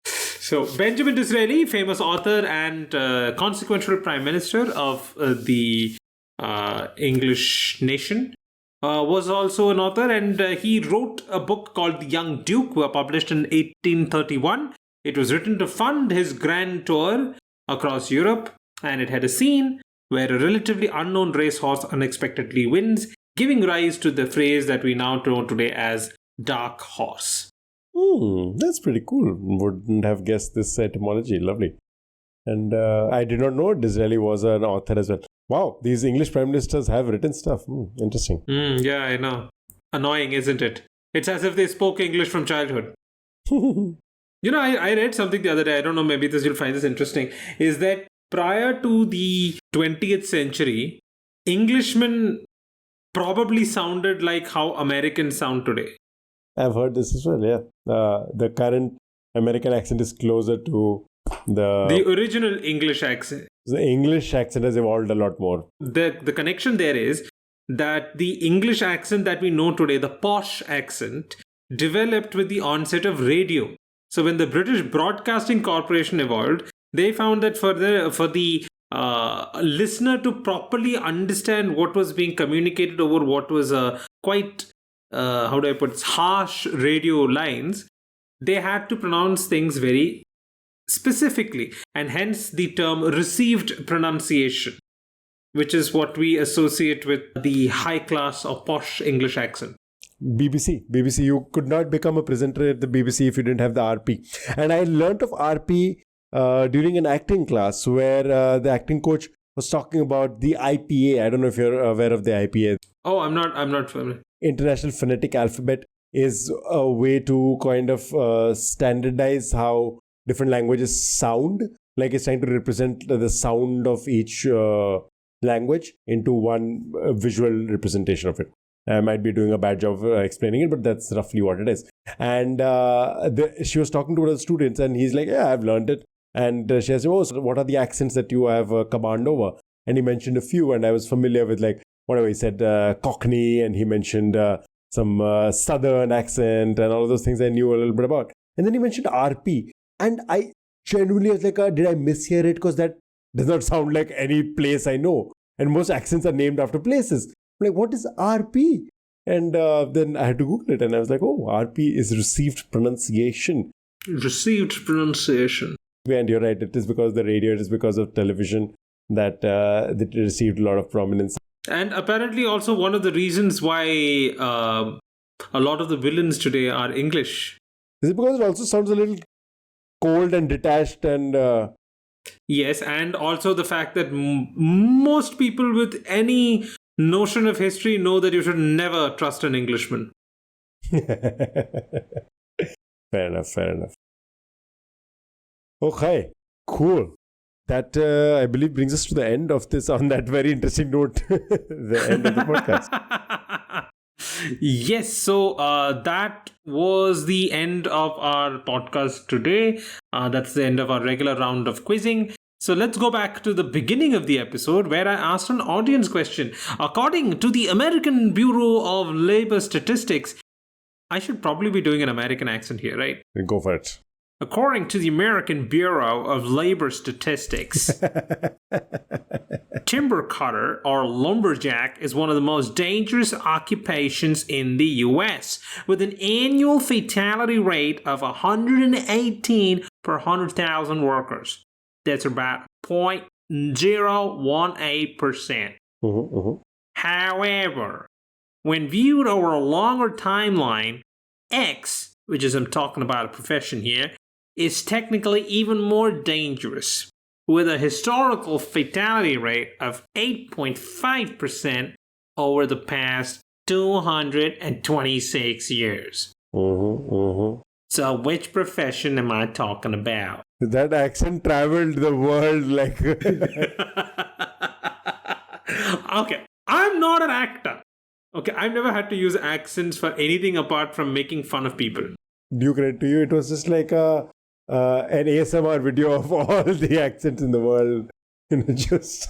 Speaker 1: So, Benjamin Disraeli, famous author and consequential prime minister of the English nation, was also an author, and he wrote a book called The Young Duke, published in 1831. It was written to fund his grand tour across Europe, and it had a scene where a relatively unknown racehorse unexpectedly wins, giving rise to the phrase that we now know today as dark horse.
Speaker 3: That's pretty cool. Wouldn't have guessed this etymology. Lovely. And I did not know Disraeli was an author as well. Wow, these English prime ministers have written stuff. Interesting.
Speaker 1: Yeah, I know. Annoying, isn't it? It's as if they spoke English from childhood. I read something the other day. I don't know, maybe you'll find this interesting. Is that prior to the 20th century, Englishmen probably sounded like how Americans sound today.
Speaker 3: I've heard this as well, yeah. The current American accent is closer to the
Speaker 1: original English accent.
Speaker 3: The English accent has evolved a lot more.
Speaker 1: The connection there is that the English accent that we know today, the posh accent, developed with the onset of radio. So when the British Broadcasting Corporation evolved, they found that for the listener to properly understand what was being communicated over what was quite, harsh radio lines, they had to pronounce things very specifically, and hence the term received pronunciation, which is what we associate with the high class or posh English accent.
Speaker 3: BBC, you could not become a presenter at the BBC if you didn't have the RP. And I learnt of RP during an acting class where the acting coach was talking about the IPA. I don't know if you're aware of the IPA.
Speaker 1: Oh, I'm not familiar.
Speaker 3: International Phonetic Alphabet is a way to kind of standardize how different languages sound. Like it's trying to represent the sound of each language into one visual representation of it. I might be doing a bad job explaining it, but that's roughly what it is. And she was talking to one of the students and he's like, yeah, I've learned it. And she asked him, oh, so what are the accents that you have command over? And he mentioned a few, and I was familiar with like, whatever he said, Cockney, and he mentioned some Southern accent and all of those things I knew a little bit about. And then he mentioned RP. And I genuinely was like, did I mishear it? Because that does not sound like any place I know. And most accents are named after places. I'm like, what is RP? And then I had to Google it. And I was like, oh, RP is received pronunciation.
Speaker 1: Received pronunciation.
Speaker 3: And you're right. It is because of the radio. It is because of television that it received a lot of prominence.
Speaker 1: And apparently also one of the reasons why a lot of the villains today are English.
Speaker 3: Is it because it also sounds a little cold and detached and...
Speaker 1: Yes, and also the fact that most people with any notion of history know that you should never trust an Englishman.
Speaker 3: Fair enough. Okay, cool. That, I believe, brings us to the end of this on that very interesting note. The end of the podcast.
Speaker 1: Yes, so that was the end of our podcast today. That's the end of our regular round of quizzing. So let's go back to the beginning of the episode where I asked an audience question. According to the American Bureau of Labor Statistics, I should probably be doing an American accent here, right?
Speaker 3: Go for it.
Speaker 1: According to the American Bureau of Labor Statistics, timber cutter or lumberjack is one of the most dangerous occupations in the US, with an annual fatality rate of 118 per 100,000 workers. That's about 0.018%. However, when viewed over a longer timeline, X, which is I'm talking about a profession here, is technically even more dangerous, with a historical fatality rate of 8.5% over the past 226 years. So which profession am I talking about?
Speaker 3: That accent traveled the world like...
Speaker 1: Okay, I'm not an actor. Okay, I've never had to use accents for anything apart from making fun of people.
Speaker 3: Due credit to you, it was just like an ASMR video of all the accents in the world. Just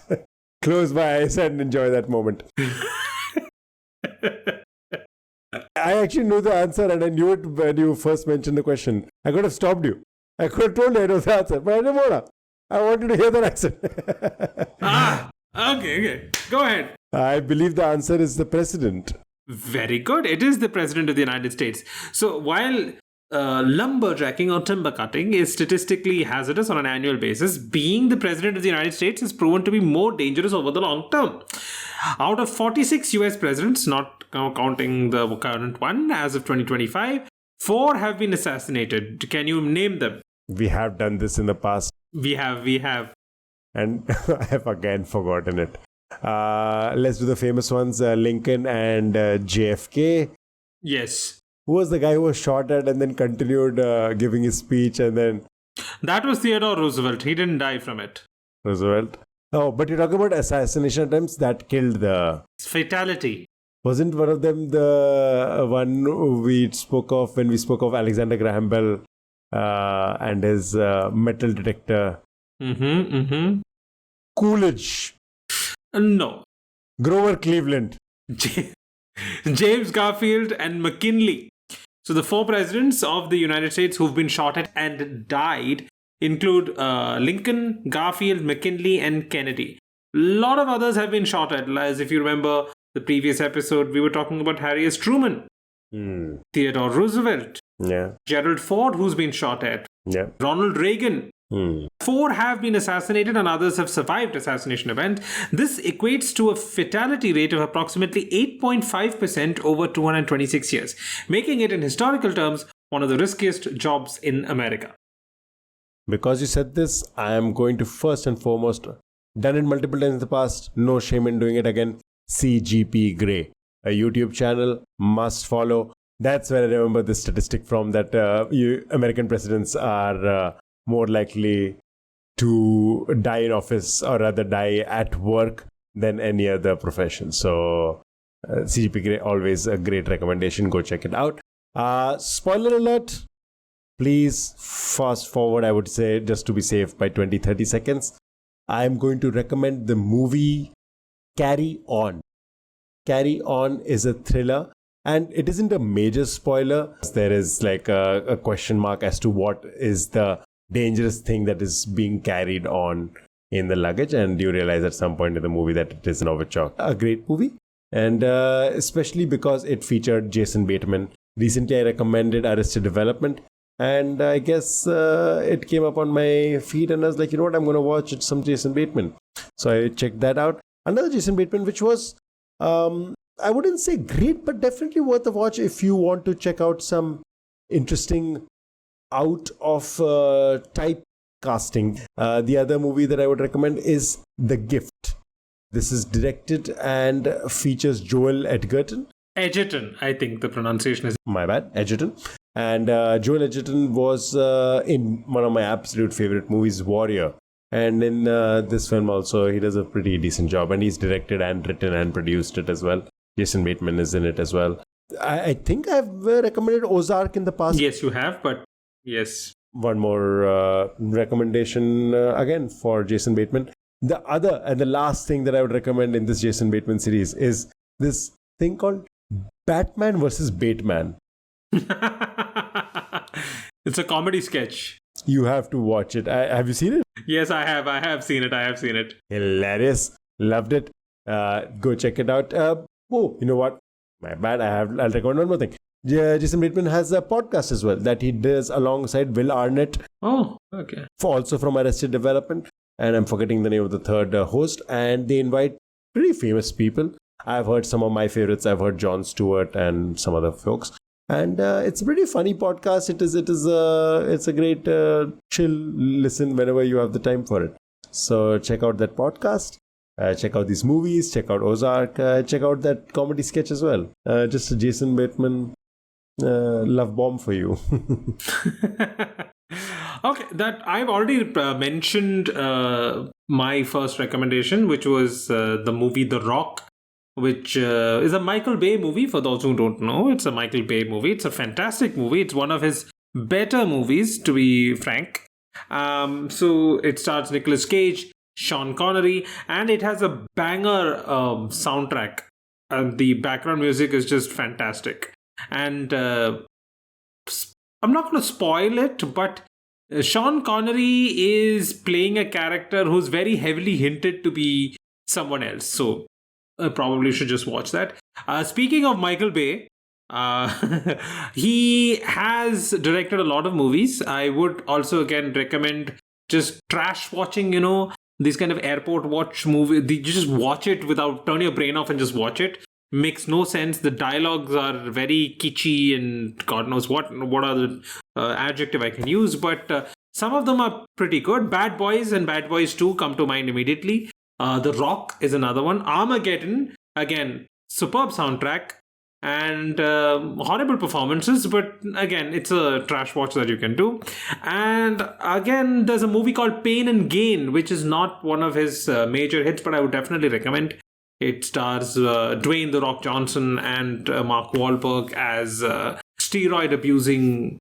Speaker 3: close my eyes and enjoy that moment. I actually knew the answer and I knew it when you first mentioned the question. I could have stopped you. I could have told you I know the answer, but I didn't want to. I wanted to hear that accent.
Speaker 1: Okay. Go ahead.
Speaker 3: I believe the answer is the president.
Speaker 1: Very good. It is the president of the United States. So while lumberjacking or timber cutting is statistically hazardous on an annual basis, being the president of the United States is proven to be more dangerous over the long term. Out of 46 US presidents, not counting the current one, as of 2025, 4 have been assassinated. Can you name them?
Speaker 3: We have done this in the past.
Speaker 1: We have.
Speaker 3: And I have again forgotten it. Let's do the famous ones, Lincoln and JFK.
Speaker 1: Yes.
Speaker 3: Who was the guy who was shot at and then continued giving his speech and then...
Speaker 1: That was Theodore Roosevelt. He didn't die from it.
Speaker 3: Roosevelt. Oh, but you're talking about assassination attempts that killed the...
Speaker 1: Fatality.
Speaker 3: Wasn't one of them the one we spoke of when we spoke of Alexander Graham Bell and his metal detector? Coolidge.
Speaker 1: No.
Speaker 3: Grover Cleveland.
Speaker 1: James Garfield and McKinley. So the 4 presidents of the United States who've been shot at and died include Lincoln, Garfield, McKinley, and Kennedy. A lot of others have been shot at. As if you remember the previous episode, we were talking about Harry S. Truman, Theodore Roosevelt, Gerald Ford, who's been shot at, Ronald Reagan. 4 have been assassinated and others have survived assassination events. This equates to a fatality rate of approximately 8.5% over 226 years, making it in historical terms one of the riskiest jobs in America.
Speaker 3: Because you said this, I am going to first and foremost, done it multiple times in the past, no shame in doing it again, CGP Grey, a YouTube channel, must follow. That's where I remember this statistic from, that American presidents are more likely to die in office or rather die at work than any other profession. So CGP Grey, always a great recommendation. Go check it out. Spoiler alert. Please fast forward, I would say, just to be safe, by 20-30 seconds. I'm going to recommend the movie Carry On. Carry On is a thriller. And it isn't a major spoiler. There is like a question mark as to what is the dangerous thing that is being carried on in the luggage. And you realize at some point in the movie that it is Novichok. A great movie. And especially because it featured Jason Bateman. Recently, I recommended Arrested Development. And I guess it came up on my feed and I was like, you know what, I'm going to watch some Jason Bateman. So I checked that out. Another Jason Bateman, which was I wouldn't say great, but definitely worth a watch if you want to check out some interesting out of type casting. The other movie that I would recommend is The Gift. This is directed and features Joel Edgerton.
Speaker 1: Edgerton, I think the pronunciation is.
Speaker 3: My bad, Edgerton. And Joel Edgerton was in one of my absolute favorite movies, Warrior. And in this film also, he does a pretty decent job. And he's directed and written and produced it as well. Jason Bateman is in it as well. I think I've recommended Ozark in the past.
Speaker 1: Yes, you have, but yes.
Speaker 3: One more recommendation again for Jason Bateman. The other and the last thing that I would recommend in this Jason Bateman series is this thing called Batman versus Bateman.
Speaker 1: It's a comedy sketch.
Speaker 3: You have to watch it. Have you seen it?
Speaker 1: Yes, I have. I have seen it.
Speaker 3: Hilarious. Loved it. Go check it out. Oh, you know what? My bad. I'll recommend one more thing. Jason Bateman has a podcast as well that he does alongside Will Arnett.
Speaker 1: Oh, okay.
Speaker 3: Also from Arrested Development. And I'm forgetting the name of the third host. And they invite pretty famous people. I've heard some of my favorites. I've heard Jon Stewart and some other folks. And it's a pretty funny podcast. It's a great chill listen whenever you have the time for it. So check out that podcast. Check out these movies. Check out Ozark. Check out that comedy sketch as well. Just a Jason Bateman love bomb for you.
Speaker 1: Okay, that I've already mentioned my first recommendation, which was the movie The Rock, which is a Michael Bay movie. For those who don't know, it's a Michael Bay movie. It's a fantastic movie. It's one of his better movies, to be frank. So it stars Nicolas Cage, Sean Connery, and it has a banger soundtrack. The background music is just fantastic. And I'm not going to spoil it, but Sean Connery is playing a character who's very heavily hinted to be someone else. So I probably should just watch that. Speaking of Michael Bay, he has directed a lot of movies. I would also again recommend just trash watching, these kind of airport watch movie. You just watch it without, turn your brain off and just watch it. Makes no sense. The dialogues are very kitschy and God knows what are the adjective I can use. But some of them are pretty good. Bad Boys and Bad Boys 2 come to mind immediately. The Rock is another one. Armageddon, again, superb soundtrack and horrible performances, but again, it's a trash watch that you can do. And again, there's a movie called Pain and Gain, which is not one of his major hits, but I would definitely recommend. It stars Dwayne "The Rock" Johnson and Mark Wahlberg as steroid-abusing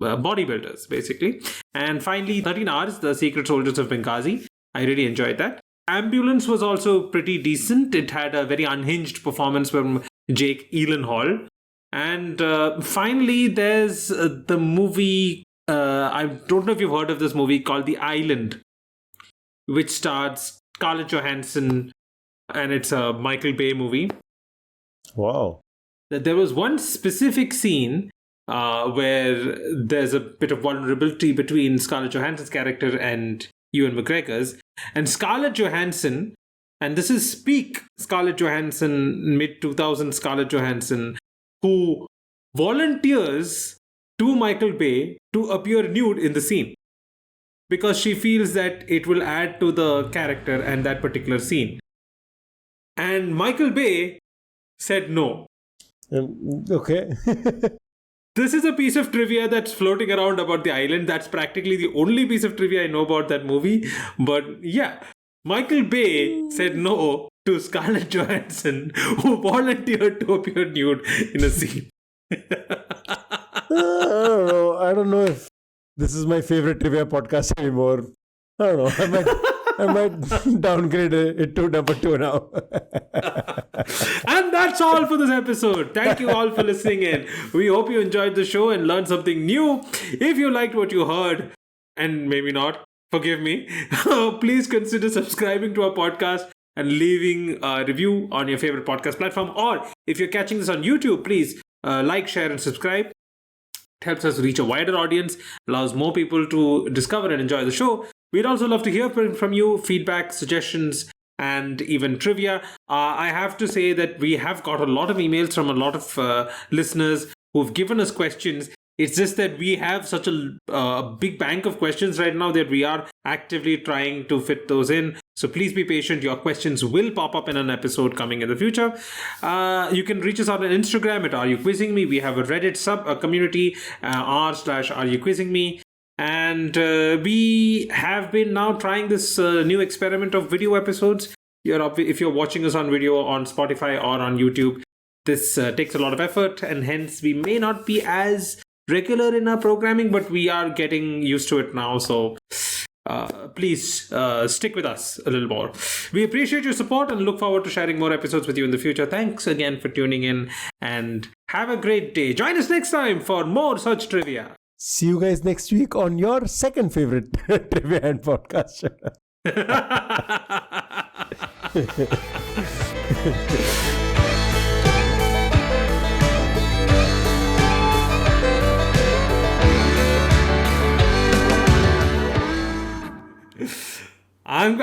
Speaker 1: bodybuilders, basically. And finally, 13 Hours, The Secret Soldiers of Benghazi. I really enjoyed that. Ambulance was also pretty decent. It had a very unhinged performance from Jake Gyllenhaal. And finally, there's the movie, I don't know if you've heard of this movie, called The Island, which stars Scarlett Johansson, and it's a Michael Bay movie.
Speaker 3: Wow.
Speaker 1: There was one specific scene where there's a bit of vulnerability between Scarlett Johansson's character and Ewan McGregor's. And Scarlett Johansson, and this is peak Scarlett Johansson, mid-2000s Scarlett Johansson, who volunteers to Michael Bay to appear nude in the scene because she feels that it will add to the character and that particular scene. And Michael Bay said no.
Speaker 3: Okay.
Speaker 1: This is a piece of trivia that's floating around about The Island. That's practically the only piece of trivia I know about that movie. But yeah, Michael Bay said no to Scarlett Johansson, who volunteered to appear nude in a scene.
Speaker 3: I don't know if this is my favorite trivia podcast anymore. I don't know. I might downgrade it to number 2 now.
Speaker 1: And that's all for this episode. Thank you all for listening in. We hope you enjoyed the show and learned something new. If you liked what you heard, and maybe not, forgive me, please consider subscribing to our podcast and leaving a review on your favorite podcast platform. Or if you're catching this on YouTube, please like, share, and subscribe. It helps us reach a wider audience, allows more people to discover and enjoy the show. We'd also love to hear from you, feedback, suggestions, and even trivia. I have to say that we have got a lot of emails from a lot of listeners who've given us questions. It's just that we have such a big bank of questions right now that we are actively trying to fit those in. So please be patient. Your questions will pop up in an episode coming in the future. You can reach us out on Instagram at Are You Quizzing Me? We have a Reddit community, r/Are You Quizzing Me? And we have been now trying this new experiment of video episodes. If you're watching us on video on Spotify or on YouTube, this takes a lot of effort, and hence we may not be as regular in our programming, but we are getting used to it now. So please stick with us a little more. We appreciate your support and look forward to sharing more episodes with you in the future. Thanks again for tuning in, and have a great day. Join us next time for more such trivia.
Speaker 3: See you guys next week on your second favorite trivia and podcast show.
Speaker 1: I'm